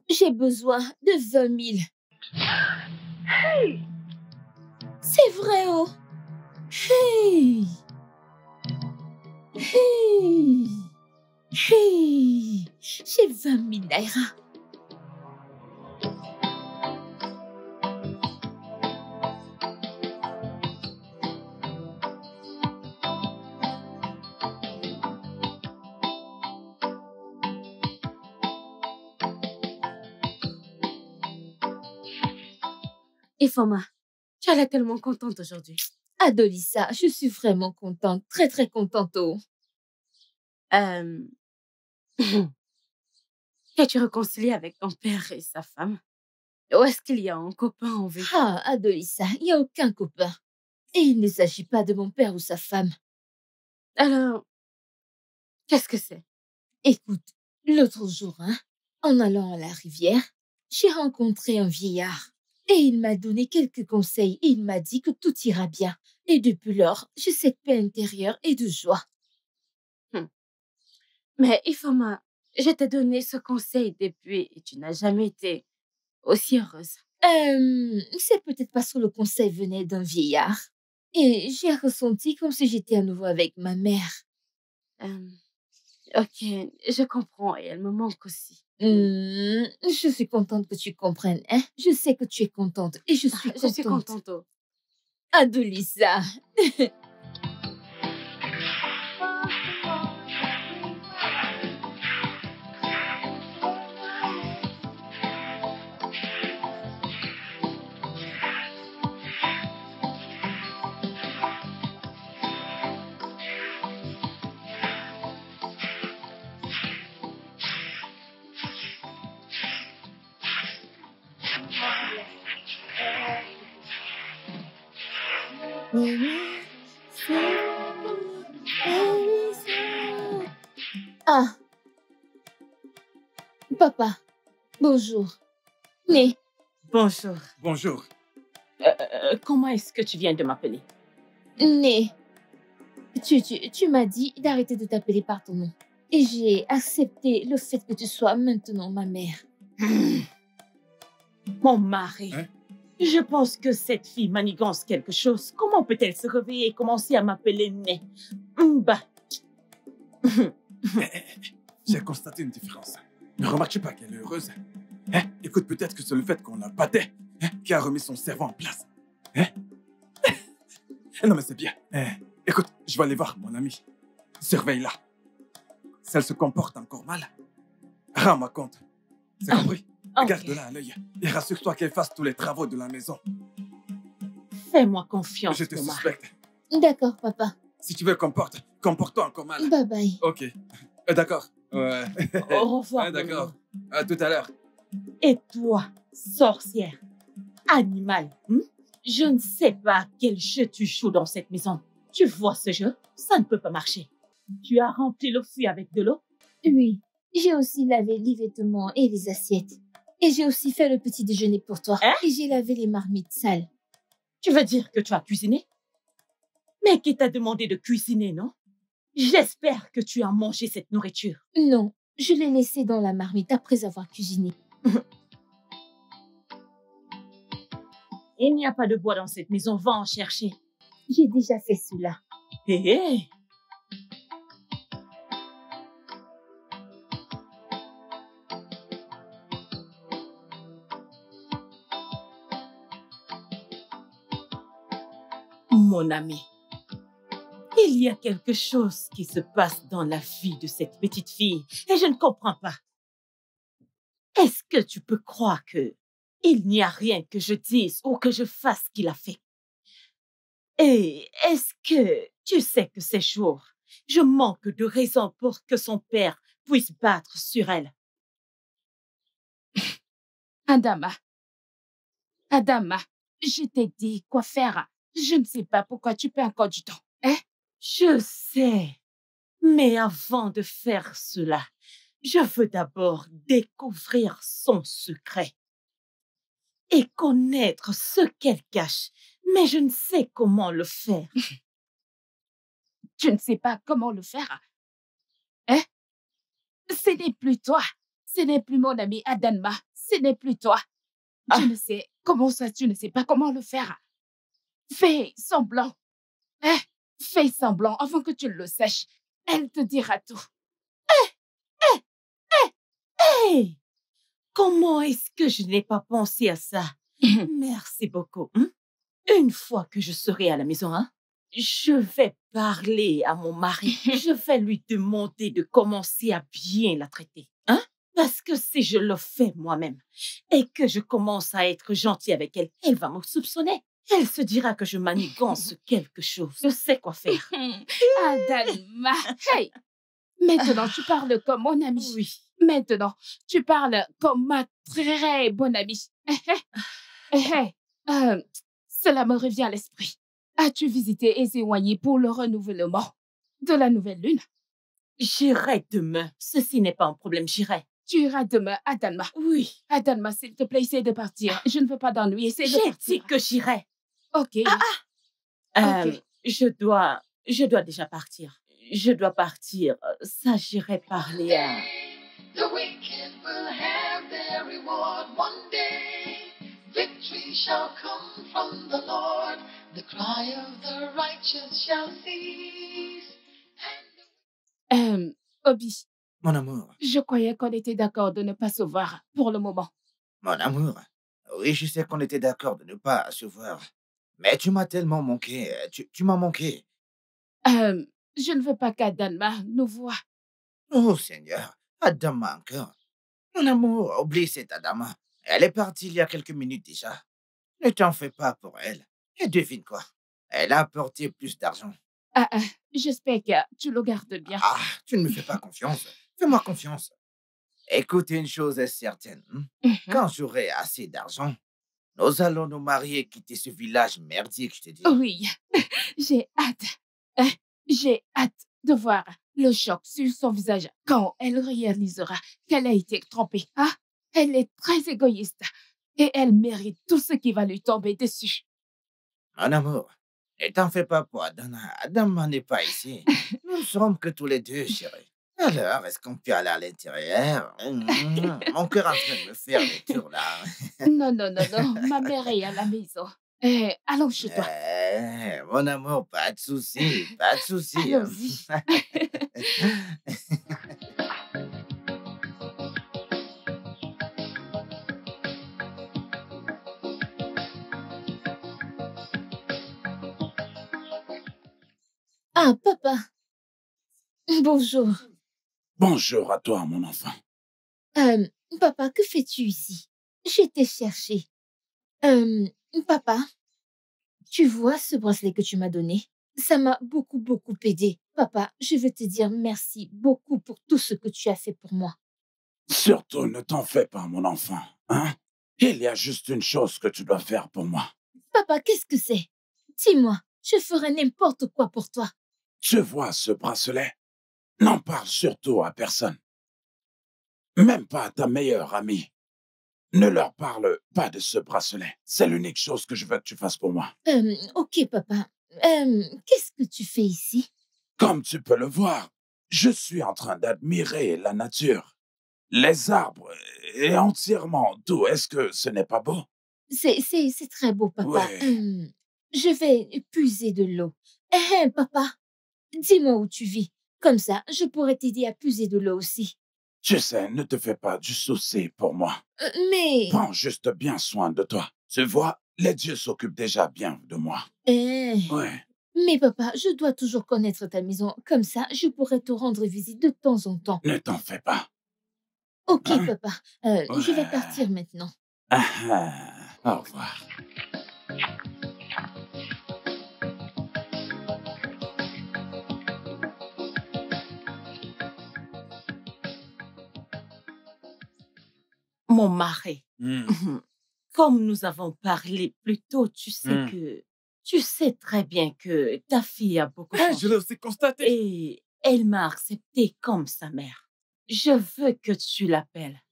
B: J'ai besoin de 20 000. C'est vrai, oh. Hey. Hey. Hey. J'ai 20 000 naira.
D: Ifoma, tu as l'air tellement contente aujourd'hui.
B: Adolissa, je suis vraiment contente, très très contente, oh.
D: T'es-tu réconciliée avec ton père et sa femme? Ou est-ce qu'il y a un copain en vue?
B: Ah, Adolissa, il n'y a aucun copain. Et il ne s'agit pas de mon père ou sa femme.
D: Alors, qu'est-ce que c'est?
B: Écoute, l'autre jour, en allant à la rivière, j'ai rencontré un vieillard. Et il m'a donné quelques conseils et il m'a dit que tout ira bien. Et depuis lors, j'ai cette paix intérieure et de joie.
D: Mais Ifoma, je t'ai donné ce conseil depuis et tu n'as jamais été aussi heureuse.
B: C'est peut-être parce que le conseil venait d'un vieillard. Et j'ai ressenti comme si j'étais à nouveau avec ma mère.
D: Ok, je comprends et elle me manque aussi.
B: Je suis contente que tu comprennes, hein. Je sais que tu es contente et je suis contente.
D: Je suis contente. Oh.
B: Adolissa. Ah, papa, bonjour. Né.
D: Bonjour.
E: Bonjour.
D: Comment est-ce que tu viens de m'appeler?
B: Né, tu m'as dit d'arrêter de t'appeler par ton nom. Et j'ai accepté le fait que tu sois maintenant ma mère.
D: Mon mari.
E: Hein?
D: Je pense que cette fille manigance quelque chose. Comment peut-elle se réveiller et commencer à m'appeler Né? Bah.
E: J'ai constaté une différence. Ne remarques pas qu'elle est heureuse? Hein? Écoute, peut-être que c'est le fait qu'on la battait qui a remis son cerveau en place. Hein? Non, mais c'est bien. Écoute, je vais aller voir mon amie. Surveille-la. Si elle se comporte encore mal, rends-moi compte. C'est compris? Garde-la à l'œil et rassure-toi qu'elle fasse tous les travaux de la maison.
D: Fais-moi confiance,
E: Je te
D: Thomas.
E: suspecte.
B: D'accord, papa.
E: Si tu veux comporte-toi encore mal.
B: Bye bye.
E: Ok. D'accord. Ouais.
D: Au revoir.
E: D'accord. À tout à l'heure.
D: Et toi, sorcière, animal, je ne sais pas quel jeu tu joues dans cette maison. Tu vois ce jeu? Ça ne peut pas marcher. Tu as rempli le fût avec de l'eau?
B: Oui, j'ai aussi lavé les vêtements et les assiettes. Et j'ai aussi fait le petit déjeuner pour toi.
D: Hein?
B: Et j'ai lavé les marmites sales.
D: Tu veux dire que tu as cuisiné? Mais qui t'a demandé de cuisiner, non? J'espère que tu as mangé cette nourriture.
B: Non, je l'ai laissée dans la marmite après avoir cuisiné.
D: Il n'y a pas de bois dans cette maison, va en chercher.
B: J'ai déjà fait cela.
D: Hé, Mon ami, il y a quelque chose qui se passe dans la vie de cette petite fille et je ne comprends pas. Est-ce que tu peux croire que il n'y a rien que je dise ou que je fasse qu'il a fait? Et est-ce que tu sais que ces jours, je manque de raison pour que son père puisse battre sur elle?
F: Adama, je t'ai dit quoi faire. Je ne sais pas pourquoi tu perds encore du temps. Hein?
D: Je sais, mais avant de faire cela, je veux d'abord découvrir son secret et connaître ce qu'elle cache, mais je ne sais comment le faire.
F: Tu ne sais pas comment le faire. Hein? Ce n'est plus toi. Ce n'est plus mon ami Adanma. Ce n'est plus toi. Je ne sais. Comment ça, tu ne sais pas comment le faire? Fais semblant. Hein? Fais semblant avant que tu le saches. Elle te dira tout.
D: Hey! Comment est-ce que je n'ai pas pensé à ça? Merci beaucoup. Une fois que je serai à la maison, je vais parler à mon mari. Je vais lui demander de commencer à bien la traiter. Parce que si je le fais moi-même et que je commence à être gentil avec elle, elle va me soupçonner. Elle se dira que je manigance quelque chose. Je sais quoi faire.
F: Adalma. Hey! Maintenant, tu parles comme mon ami.
D: Oui.
F: Maintenant, tu parles comme ma très bonne amie. Cela me revient à l'esprit. As-tu visité Ezewanyi pour le renouvellement de la nouvelle lune?
D: J'irai demain. Ceci n'est pas un problème, j'irai.
F: Tu iras demain à Dalma.
D: Oui.
F: Adalma, s'il te plaît, essaie de partir. Je ne veux pas d'ennui. Essaie de
D: J'ai
F: partir.
D: dit que j'irai.
F: OK. Ok.
D: Je dois déjà partir. Je dois partir. Ça, j'irai parler à...
A: The wicked will have their reward one day. Victory shall come from the Lord. The cry of the righteous shall cease.
F: Obi,
G: Mon amour,
F: je croyais qu'on était d'accord de ne pas se voir pour le moment.
G: mon amour. Oui, je sais qu'on était d'accord de ne pas se voir. Mais tu m'as tellement manqué. Tu m'as manqué.
F: Je ne veux pas qu'Adalma nous voie.
G: Oh Seigneur, Adama encore. Mon amour, oublie cette Adama. Elle est partie il y a quelques minutes déjà. Ne t'en fais pas pour elle. Et devine quoi? Elle a apporté plus d'argent.
F: J'espère que tu le gardes bien.
G: Ah, tu ne me fais pas confiance. Fais-moi confiance. Écoute, une chose est certaine. Quand j'aurai assez d'argent, nous allons nous marier et quitter ce village merdique, je te dis.
F: Oui, j'ai hâte. J'ai hâte de voir le choc sur son visage quand elle réalisera qu'elle a été trompée. Elle est très égoïste et elle mérite tout ce qui va lui tomber dessus.
G: Mon amour, ne t'en fais pas pour Adama. Adama n'est pas ici. Nous ne sommes que tous les deux, chérie. Alors, est-ce qu'on peut aller à l'intérieur? Mon cœur est en train de me faire des tours, là.
F: Non, ma mère est à la maison. Allons chez toi.
G: Mon amour, pas de souci, pas de souci.
F: Allons-y.
B: Ah, papa. Bonjour.
C: Bonjour à toi, mon enfant.
B: Papa, que fais-tu ici? Je t'ai cherché. Papa, tu vois ce bracelet que tu m'as donné? Ça m'a beaucoup aidé. Papa, je veux te dire merci beaucoup pour tout ce que tu as fait pour moi.
C: Surtout, ne t'en fais pas, mon enfant. Hein? Il y a juste une chose que tu dois faire pour moi.
B: Papa, qu'est-ce que c'est? Dis-moi, je ferai n'importe quoi pour toi.
C: Tu vois ce bracelet? N'en parle surtout à personne. Même pas à ta meilleure amie. Ne leur parle pas de ce bracelet. C'est l'unique chose que je veux que tu fasses pour moi.
B: Ok, papa. Qu'est-ce que tu fais ici?
C: Comme tu peux le voir, je suis en train d'admirer la nature. Les arbres et entièrement tout. Est-ce que ce n'est pas beau?
B: C'est très beau, papa.
C: Oui.
B: Je vais puiser de l'eau. Papa, dis-moi où tu vis. Comme ça, je pourrais t'aider à puiser de l'eau aussi.
C: Tu sais, ne te fais pas du souci pour moi.
B: Mais...
C: Prends juste bien soin de toi. Tu vois, les dieux s'occupent déjà bien de moi. Ouais.
B: Mais papa, je dois toujours connaître ta maison. Comme ça, je pourrais te rendre visite de temps en temps.
C: Ne t'en fais pas.
B: Ok,
C: Hein?
B: papa. Je vais partir maintenant.
C: Au revoir.
D: Mon mari, comme nous avons parlé plus tôt, tu sais très bien que ta fille a beaucoup
E: Je
D: changé.
E: l'ai aussi constaté.
D: Et elle m'a accepté comme sa mère. Je veux que tu l'appelles.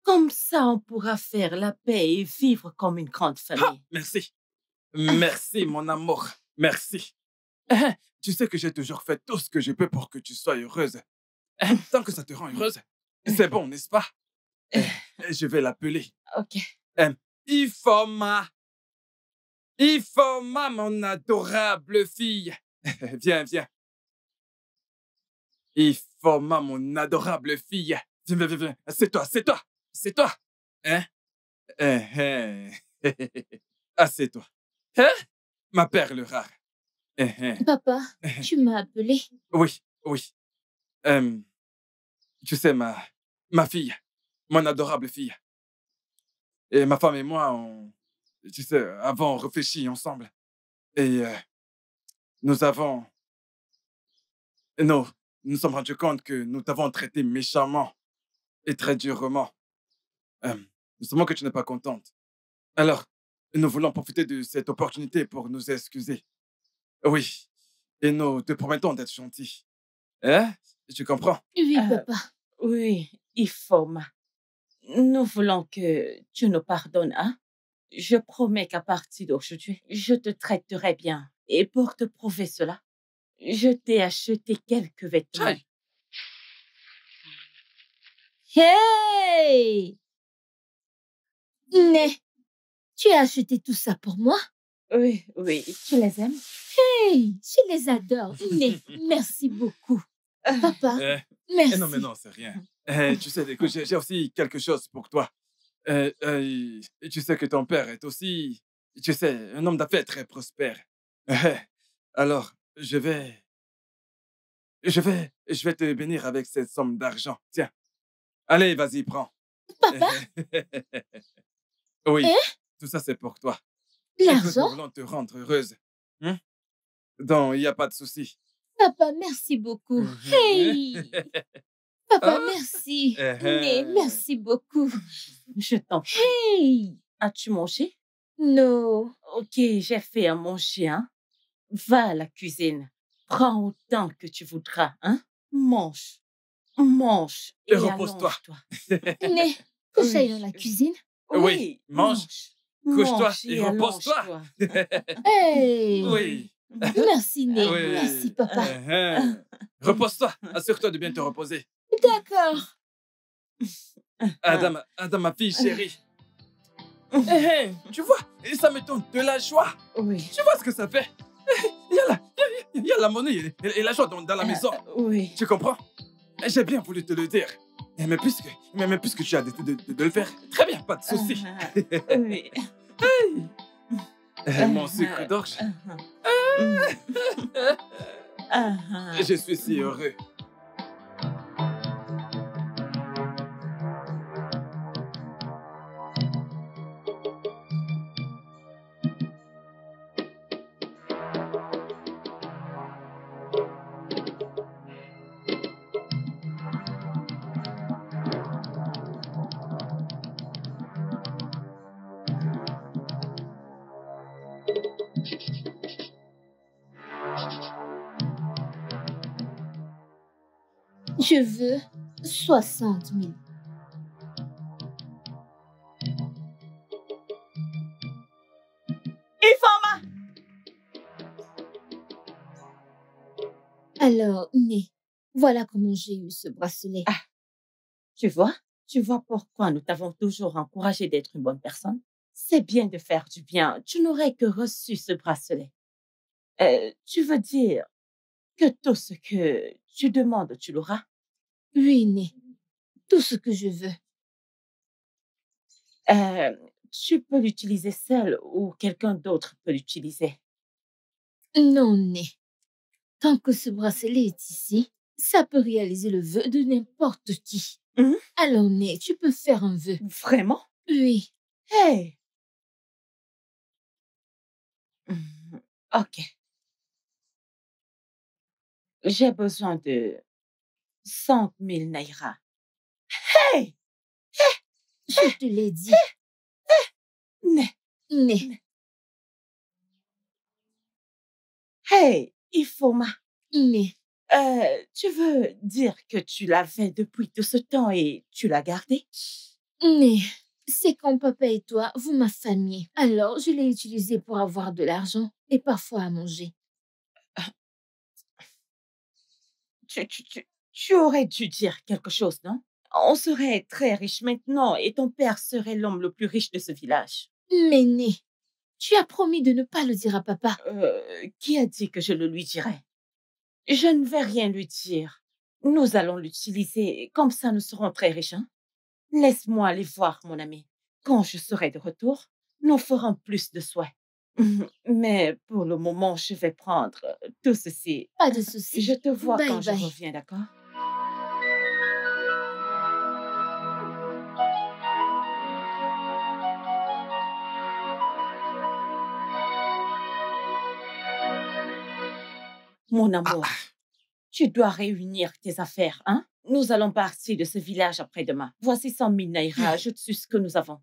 D: Comme ça, on pourra faire la paix et vivre comme une grande famille.
E: Merci. Merci, mon amour. Merci. Tu sais que j'ai toujours fait tout ce que je peux pour que tu sois heureuse. Tant que ça te rend heureuse, c'est bon, n'est-ce pas? Je vais l'appeler.
D: Ok.
E: Ifoma. Ifoma, mon adorable fille. Viens, viens. Ifoma, mon adorable fille. Viens, viens, viens, viens. Assieds-toi, assieds-toi. Assieds-toi. Hein? Assieds-toi. Hein? Ma perle rare.
B: Papa, tu m'as appelé.
E: Oui, oui. Tu sais, ma fille, mon adorable fille. Et ma femme et moi, tu sais, avons réfléchi ensemble. Et nous avons... Nous nous sommes rendus compte que nous t'avons traité méchamment et très durement. Nous savons que tu n'es pas contente. Alors, nous voulons profiter de cette opportunité pour nous excuser. Oui. Et nous te promettons d'être gentils. Hein? Tu comprends?
B: Oui, papa.
D: Oui, Ifoma. Nous voulons que tu nous pardonnes, hein? Je promets qu'à partir d'aujourd'hui, je te traiterai bien. Et pour te prouver cela, je t'ai acheté quelques vêtements.
E: Chai.
B: Hey! Né, tu as acheté tout ça pour moi?
D: Oui, oui, tu les aimes?
B: Hey, je les adore. Né, merci beaucoup. Papa, merci.
E: Non, mais non, c'est rien. Tu sais, écoute, j'ai aussi quelque chose pour toi. Tu sais que ton père est aussi, tu sais, un homme d'affaires très prospère. Alors, je vais te bénir avec cette somme d'argent. Tiens. Allez, vas-y, prends.
B: Papa,
E: Oui,
B: Hein?
E: tout ça, c'est pour toi. Écoute, nous
B: l'argent?
E: voulons te rendre heureuse. Donc, il n'y a pas de souci.
B: Papa, merci beaucoup. Hey! Papa,
E: Ah.
B: merci. Né, merci beaucoup.
D: Je t'en prie.
B: Hey!
D: As-tu mangé?
B: Non.
D: Ok, j'ai fait à manger, hein? Va à la cuisine. Prends autant que tu voudras, hein? Mange. Mange.
E: Et repose-toi.
D: allonge-toi.
B: Né, que
D: Oui.
B: j'aille dans la cuisine?
E: Oui, mange. Couche-toi
D: Mange
E: et repose-toi.
D: allonge-toi.
B: Hey!
E: Oui.
B: Merci, Né.
E: Oui.
B: Merci, papa.
E: Repose-toi. Assure-toi de bien te reposer.
B: D'accord.
E: Adam, ma fille chérie. Tu vois, et ça me donne de la joie.
D: Oui.
E: Tu vois ce que ça fait? Il y a la monnaie et la joie dans la maison.
D: Oui.
E: Tu comprends? J'ai bien voulu te le dire. Mais puisque tu as décidé de le faire, très bien, pas de souci.
D: Oui.
E: Mon sucre d'orge, je suis si heureux.
B: Je veux 60 000.
D: Ifoma!
B: Alors, Né, voilà comment j'ai eu ce bracelet.
D: Tu vois pourquoi nous t'avons toujours encouragé d'être une bonne personne? C'est bien de faire du bien. Tu n'aurais que reçu ce bracelet. Tu veux dire que tout ce que tu demandes, tu l'auras?
B: Oui, Né, tout ce que je veux.
D: Tu peux l'utiliser seul ou quelqu'un d'autre peut l'utiliser.
B: Non, Né. Tant que ce bracelet est ici, ça peut réaliser le vœu de n'importe qui. Alors, Né, tu peux faire un vœu.
D: Vraiment?
B: Oui.
D: Hey! Ok. J'ai besoin de 100 000 naira. Hey!
B: Je te l'ai dit.
D: Né.
B: Né.
D: Hey, Ifoma.
B: Né.
D: Tu veux dire que tu l'avais depuis tout ce temps et tu l'as gardé?
B: Né. C'est quand papa et toi, vous m'affamiez. Alors, je l'ai utilisé pour avoir de l'argent et parfois à manger.
D: Tu aurais dû dire quelque chose, non? On serait très riche maintenant et ton père serait l'homme le plus riche de ce village.
B: Méné, tu as promis de ne pas le dire à papa.
D: Qui a dit que je le lui dirais? Je ne vais rien lui dire. Nous allons l'utiliser, comme ça nous serons très riches. Hein? Laisse-moi aller voir, mon ami. Quand je serai de retour, nous ferons plus de soins. Mais pour le moment, je vais prendre tout ceci.
B: Pas de souci.
D: Je te vois
B: Bye
D: quand
B: bye.
D: je reviens, d'accord? Mon amour, tu dois réunir tes affaires, hein? Nous allons partir de ce village après-demain. Voici 100 000 naira, ajoute sur ce que nous avons.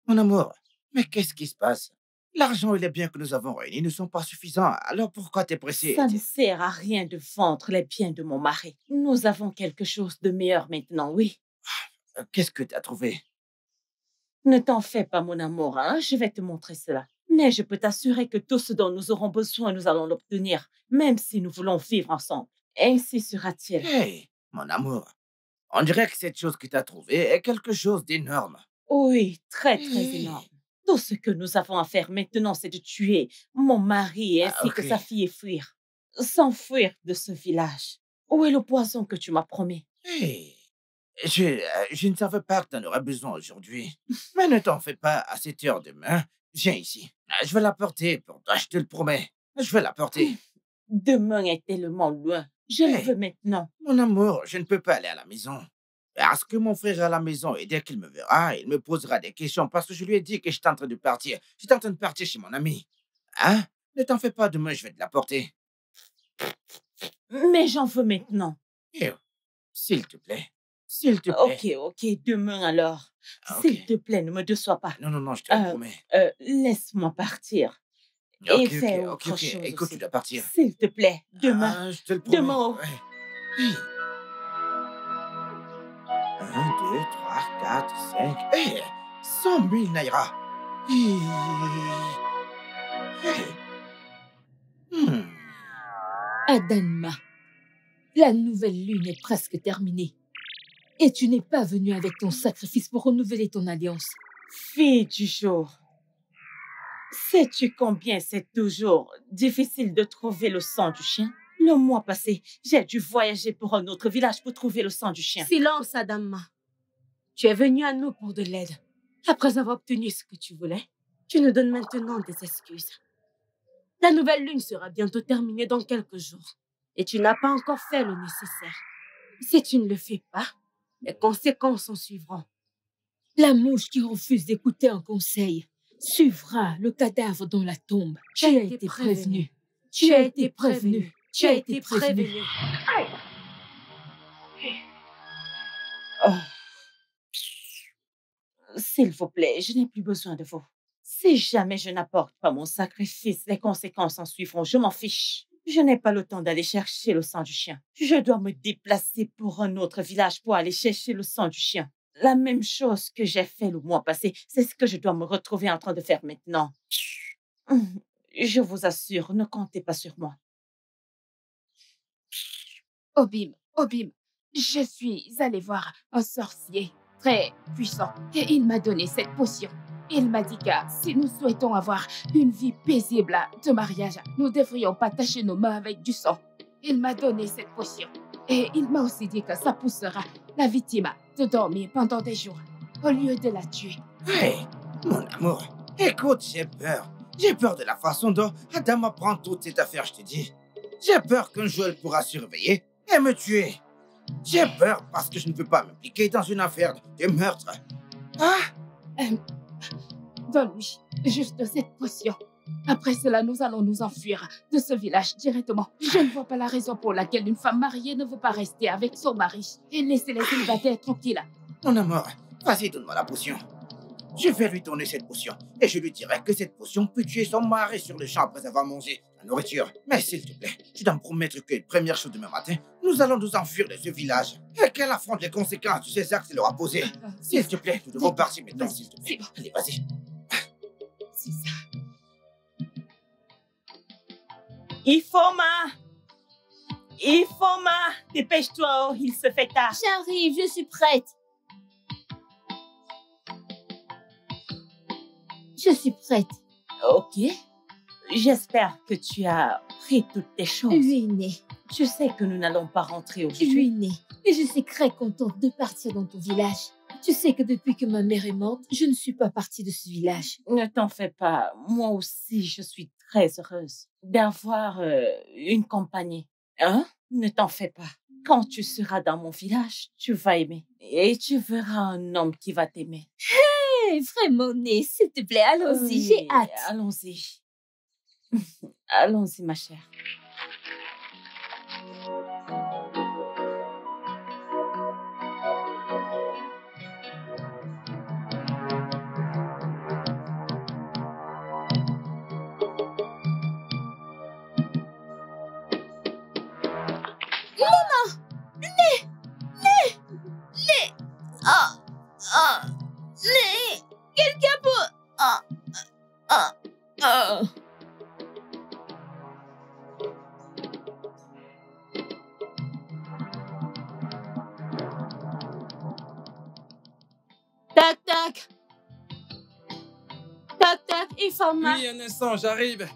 G: Mon amour, mais qu'est-ce qui se passe? L'argent et les biens que nous avons réunis ne sont pas suffisants. Alors pourquoi t'es pressé?
D: Ça ne sert à rien de vendre les biens de mon mari. Nous avons quelque chose de meilleur maintenant, oui.
G: Qu'est-ce que t'as trouvé?
D: Ne t'en fais pas, mon amour, hein? Je vais te montrer cela. Mais je peux t'assurer que tout ce dont nous aurons besoin, nous allons l'obtenir, même si nous voulons vivre ensemble. Ainsi sera-t-il.
G: Hey, mon amour, on dirait que cette chose que t'as trouvée est quelque chose d'énorme.
D: Oui, très, très énorme. Tout ce que nous avons à faire maintenant, c'est de tuer mon mari ainsi que sa fille et fuir. S'enfuir de ce village. Où est le poison que tu m'as promis?
G: Hey, je ne savais pas que t'en aurais besoin aujourd'hui. Mais ne t'en fais pas, à 7 heures demain, viens ici. Je vais l'apporter pour toi, je te le promets. Je vais l'apporter.
D: Demain est tellement loin. Je le veux maintenant.
G: Mon amour, je ne peux pas aller à la maison. Parce que mon frère est à la maison et dès qu'il me verra, il me posera des questions parce que je lui ai dit que j'étais en train de partir. J'étais en train de partir chez mon ami. Hein? Ne t'en fais pas, demain je vais te l'apporter.
D: Mais j'en veux maintenant.
G: S'il te plaît. S'il te plaît.
D: Ok, demain alors. S'il te plaît, ne me déçois pas.
G: Non, je te le promets.
D: Laisse-moi partir. Et fais autre chose.
G: Écoute, tu dois partir.
D: S'il te plaît, demain.
G: Je te le promets.
D: Demain.
G: 1, 2, 3, 4, 5. Hey, 100 000 naira.
B: Adanma, la nouvelle lune est presque terminée. Et tu n'es pas venu avec ton sacrifice pour renouveler ton alliance.
D: Fille du jour, sais-tu combien c'est toujours difficile de trouver le sang du chien? Le mois passé, j'ai dû voyager pour un autre village pour trouver le sang du chien.
H: Silence, Adamma. Tu es venu à nous pour de l'aide. Après avoir obtenu ce que tu voulais, tu nous donnes maintenant des excuses. La nouvelle lune sera bientôt terminée dans quelques jours. Et tu n'as pas encore fait le nécessaire. Si tu ne le fais pas, les conséquences en suivront.
B: La mouche qui refuse d'écouter un conseil suivra le cadavre dans la tombe. Tu as été prévenu. Tu as été prévenu. Tu as été prévenu.
D: S'il vous plaît, je n'ai plus besoin de vous. Si jamais je n'apporte pas mon sacrifice, les conséquences en suivront. Je m'en fiche. Je n'ai pas le temps d'aller chercher le sang du chien. Je dois me déplacer pour un autre village pour aller chercher le sang du chien. La même chose que j'ai fait le mois passé, c'est ce que je dois me retrouver en train de faire maintenant. Je vous assure, ne comptez pas sur moi.
F: Obim, je suis allée voir un sorcier très puissant et il m'a donné cette potion. Il m'a dit que si nous souhaitons avoir une vie paisible de mariage, nous ne devrions pas tacher nos mains avec du sang. Il m'a donné cette potion et il m'a aussi dit que ça poussera la victime de dormir pendant des jours au lieu de la tuer.
G: Hey, mon amour, écoute, j'ai peur. J'ai peur de la façon dont Adama prend toute cette affaire, je te dis. J'ai peur qu'un jour elle pourra surveiller et me tuer. J'ai peur parce que je ne peux pas m'impliquer dans une affaire de meurtre.
F: Donne-lui juste cette potion. Après cela, nous allons nous enfuir de ce village directement. Je ne vois pas la raison pour laquelle une femme mariée ne veut pas rester avec son mari et laisser les célibataires tranquilles.
G: Mon amour, vas-y, donne-moi la potion. Je vais lui donner cette potion et je lui dirai que cette potion peut tuer son mari sur le champ après avoir mangé la nourriture. Mais s'il te plaît, tu dois me promettre que première chose demain matin, nous allons nous enfuir de ce village et qu'elle affronte les conséquences de ces actes qu'elle aura posés. S'il te plaît, nous devons partir maintenant, s'il te plaît. Allez, vas-y.
F: C'est ça.
D: Ifoma, dépêche-toi, il se fait tard.
B: J'arrive, je suis prête. Je suis prête.
D: Ok. J'espère que tu as pris toutes tes choses.
B: Oui, Né.
D: Je sais que nous n'allons pas rentrer aujourd'hui.
B: Oui, Né. Et je suis très contente de partir dans ton village. Tu sais que depuis que ma mère est morte, je ne suis pas partie de ce village.
D: Ne t'en fais pas. Moi aussi, je suis très heureuse d'avoir une compagnie. Hein? Ne t'en fais pas. Quand tu seras dans mon village, tu vas aimer. Et tu verras un homme qui va t'aimer.
B: Hey, vraiment, Né, s'il te plaît, allons-y,
D: Oui,
B: j'ai hâte.
D: Allons-y. Allons-y, ma chère.
B: Ah, ah, Né, quelqu'un peut... Ah, ah, ah.
H: Tac, tac. Tac, tac, Ifoma.
E: Oui, un instant, j'arrive.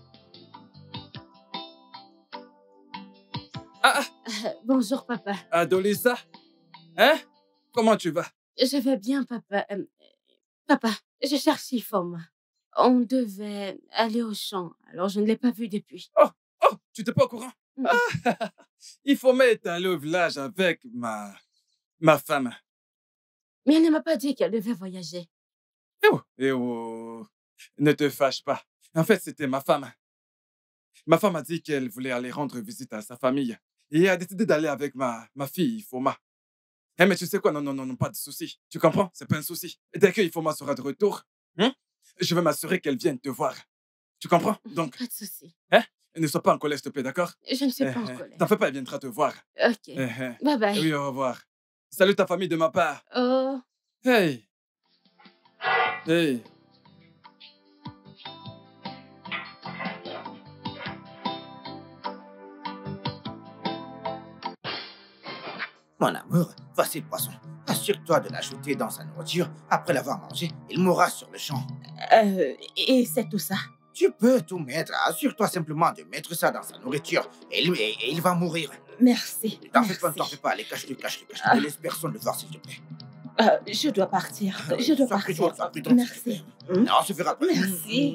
E: Ah,
H: Bonjour, papa.
E: Adolissa. Hein? Comment tu vas?
H: Je vais bien, papa. Papa, je cherche Ifoma. On devait aller au champ, alors je ne l'ai pas vu depuis.
E: Oh, tu n'étais pas au courant?
H: Mm.
E: Ah, il faut m'être allé au village avec ma femme.
H: Mais elle ne m'a pas dit qu'elle devait voyager.
E: Eh oh, ne te fâche pas. En fait, c'était ma femme. Ma femme a dit qu'elle voulait aller rendre visite à sa famille. Et a décidé d'aller avec ma fille, Ifoma. Eh, mais tu sais quoi? Non, pas de souci. Tu comprends? C'est pas un souci. Et dès que Ifoma sera de retour, je vais m'assurer qu'elle vienne te voir. Tu comprends? Donc,
H: Pas de souci.
E: ne sois pas en colère, s'il te plaît, d'accord?
H: Je ne suis pas en colère.
E: T'en fais pas, elle viendra te voir.
H: Ok. Bye bye.
E: Oui, au revoir. Salut ta famille de ma part.
H: Oh.
E: Hey.
G: Mon amour, voici le poisson. Assure-toi de l'ajouter dans sa nourriture. Après l'avoir mangé, il mourra sur le champ.
D: Et c'est tout ça.
G: Tu peux tout mettre. Assure-toi simplement de mettre ça dans sa nourriture. Et il va mourir.
D: Merci.
G: Ne t'en fais pas, ne t'en fais pas. Allez, cache-le. Ne laisse personne le voir, s'il te plaît.
D: Je dois partir.
G: Sois prudente, s'il te
D: Merci.
G: plaît. Non, on se verra après.
D: Merci.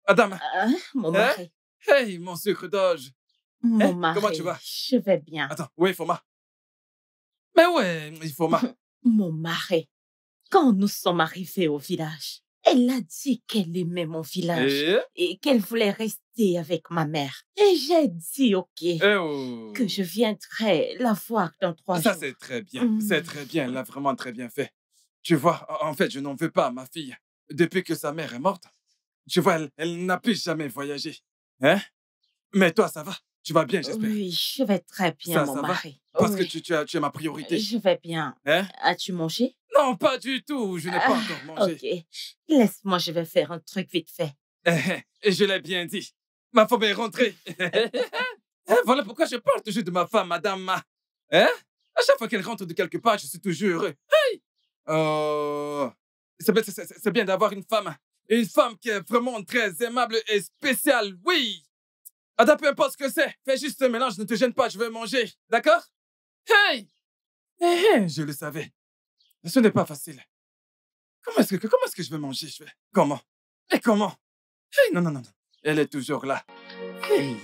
E: Madame.
D: Mon mari.
E: Hey, mon sucre d'orge.
D: Mon mari.
E: Comment tu vas?
D: Je vais bien.
E: Attends, oui, Ifoma. Mais ouais, Ifoma.
D: Mon mari, quand nous sommes arrivés au village, elle a dit qu'elle aimait mon village et qu'elle voulait rester avec ma mère. Et j'ai dit OK, que je viendrai la voir dans 3 jours.
E: Ça, c'est très bien. C'est très bien. Elle l'a vraiment très bien fait. Tu vois, en fait, je n'en veux pas à ma fille. Depuis que sa mère est morte, tu vois, elle n'a plus jamais voyagé. Hein? Mais toi, ça va? Tu vas bien, j'espère?
D: Oui, je vais très bien, mon mari.
E: Parce que tu es ma priorité.
D: Je vais bien.
E: Hein?
D: As-tu mangé?
E: Non, pas du tout. Je n'ai pas encore mangé.
D: OK. Laisse-moi, je vais faire un truc vite fait.
E: Et je l'ai bien dit. Ma femme est rentrée. Voilà pourquoi je parle toujours de ma femme, madame. Hein? À chaque fois qu'elle rentre de quelque part, je suis toujours heureux. Hey! C'est bien d'avoir une femme. Une femme qui est vraiment très aimable et spéciale, oui. Ada, peu importe ce que c'est. Fais juste un mélange, ne te gêne pas, je vais manger. D'accord? Hey! Je le savais. Ce n'est pas facile. Comment est-ce que je vais manger? Comment? Et comment? Hey, non. Elle est toujours là. Hey!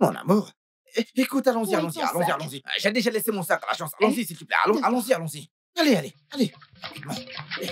G: Mon amour, Écoute, allons-y,
B: Où est
G: allons-y,
B: ton
G: allons-y,
B: sac?
G: allons-y. J'ai déjà laissé mon sac à l'agence. Allons-y, s'il te plaît. Allons-y, allons-y. Allez, allez, allez. Rapidement. Allez.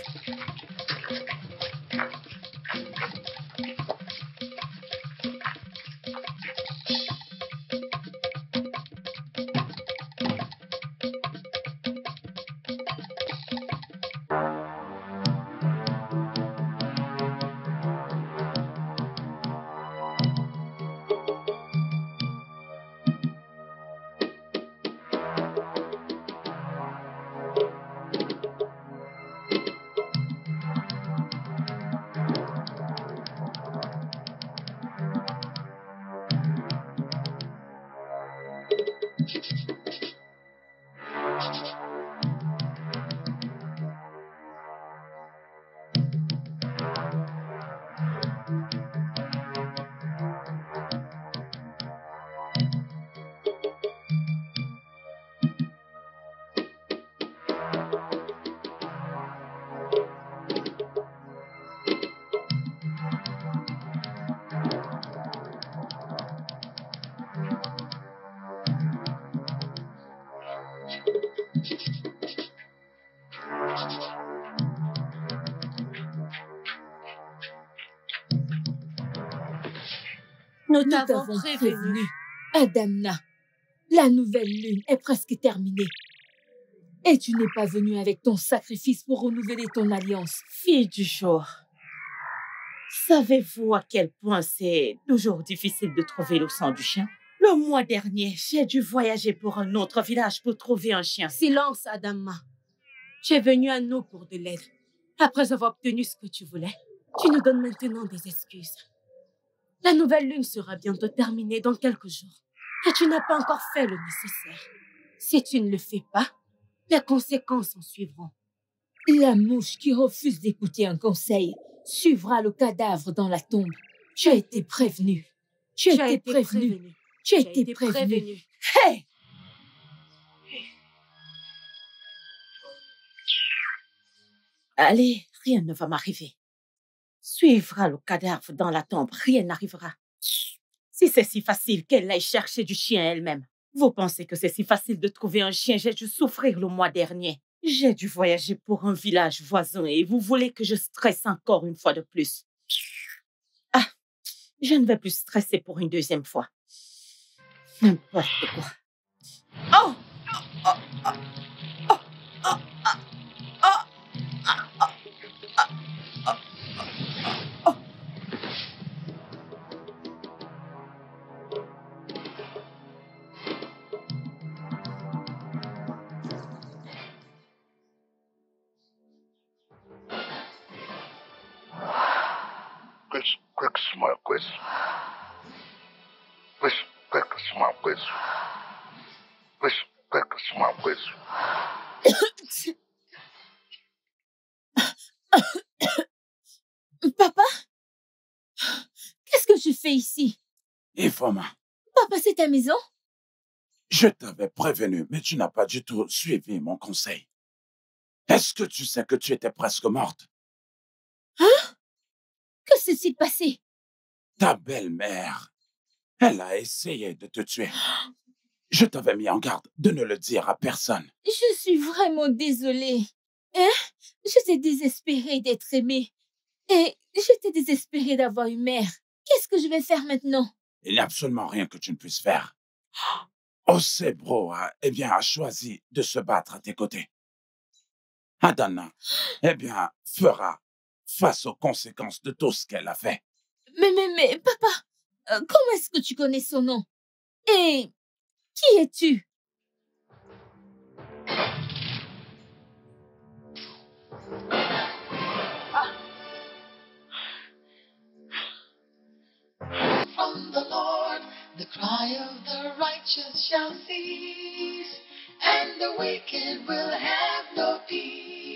H: Nous
B: Nous
H: t'avons
B: t'avons
H: prévenu.
B: prévenu. Adamna, la nouvelle lune est presque terminée. Et tu n'es pas venue avec ton sacrifice pour renouveler ton alliance.
D: Fille du jour, savez-vous à quel point c'est toujours difficile de trouver le sang du chien? Le mois dernier, j'ai dû voyager pour un autre village pour trouver un chien.
H: Silence, Adama. Tu es venu à nous pour de l'aide. Après avoir obtenu ce que tu voulais, tu nous donnes maintenant des excuses. La nouvelle lune sera bientôt terminée dans quelques jours. Et tu n'as pas encore fait le nécessaire. Si tu ne le fais pas, les conséquences en suivront.
B: La mouche qui refuse d'écouter un conseil suivra le cadavre dans la tombe. Tu as été prévenu. Tu as été prévenu. Tu as été prévenu. Hey!
D: Allez, rien ne va m'arriver. Suivra le cadavre dans la tombe, rien n'arrivera. Si c'est si facile qu'elle aille chercher du chien elle-même, vous pensez que c'est si facile de trouver un chien? J'ai dû souffrir le mois dernier. J'ai dû voyager pour un village voisin et vous voulez que je stresse encore une fois de plus? Ah, je ne vais plus stresser pour une deuxième fois. N'importe quoi. Oh! Oh! Oh! Oh! Oh!
I: Quick, small quiz. Quick, small quiz. Quick, small quiz.
B: Papa? Qu'est-ce que tu fais ici?
C: Ifoma,
B: Papa, c'est ta maison?
C: je t'avais prévenu, mais tu n'as pas du tout suivi mon conseil. Est-ce que tu sais que tu étais presque morte?
B: Hein? Que s'est-il passé?
C: Ta belle-mère, elle a essayé de te tuer. Je t'avais mis en garde de ne le dire à personne.
B: Je suis vraiment désolée. Hein? J'étais désespérée d'être aimée. Et j'étais désespérée d'avoir une mère. Qu'est-ce que je vais faire maintenant?
C: Il n'y a absolument rien que tu ne puisses faire. Osebro a choisi de se battre à tes côtés. Adana, fera face aux conséquences de tout ce qu'elle a fait.
B: Mais, papa, comment est-ce que tu connais son nom? Et qui es-tu?
A: From the Lord, the cry of the righteous shall cease, and the wicked will have no peace.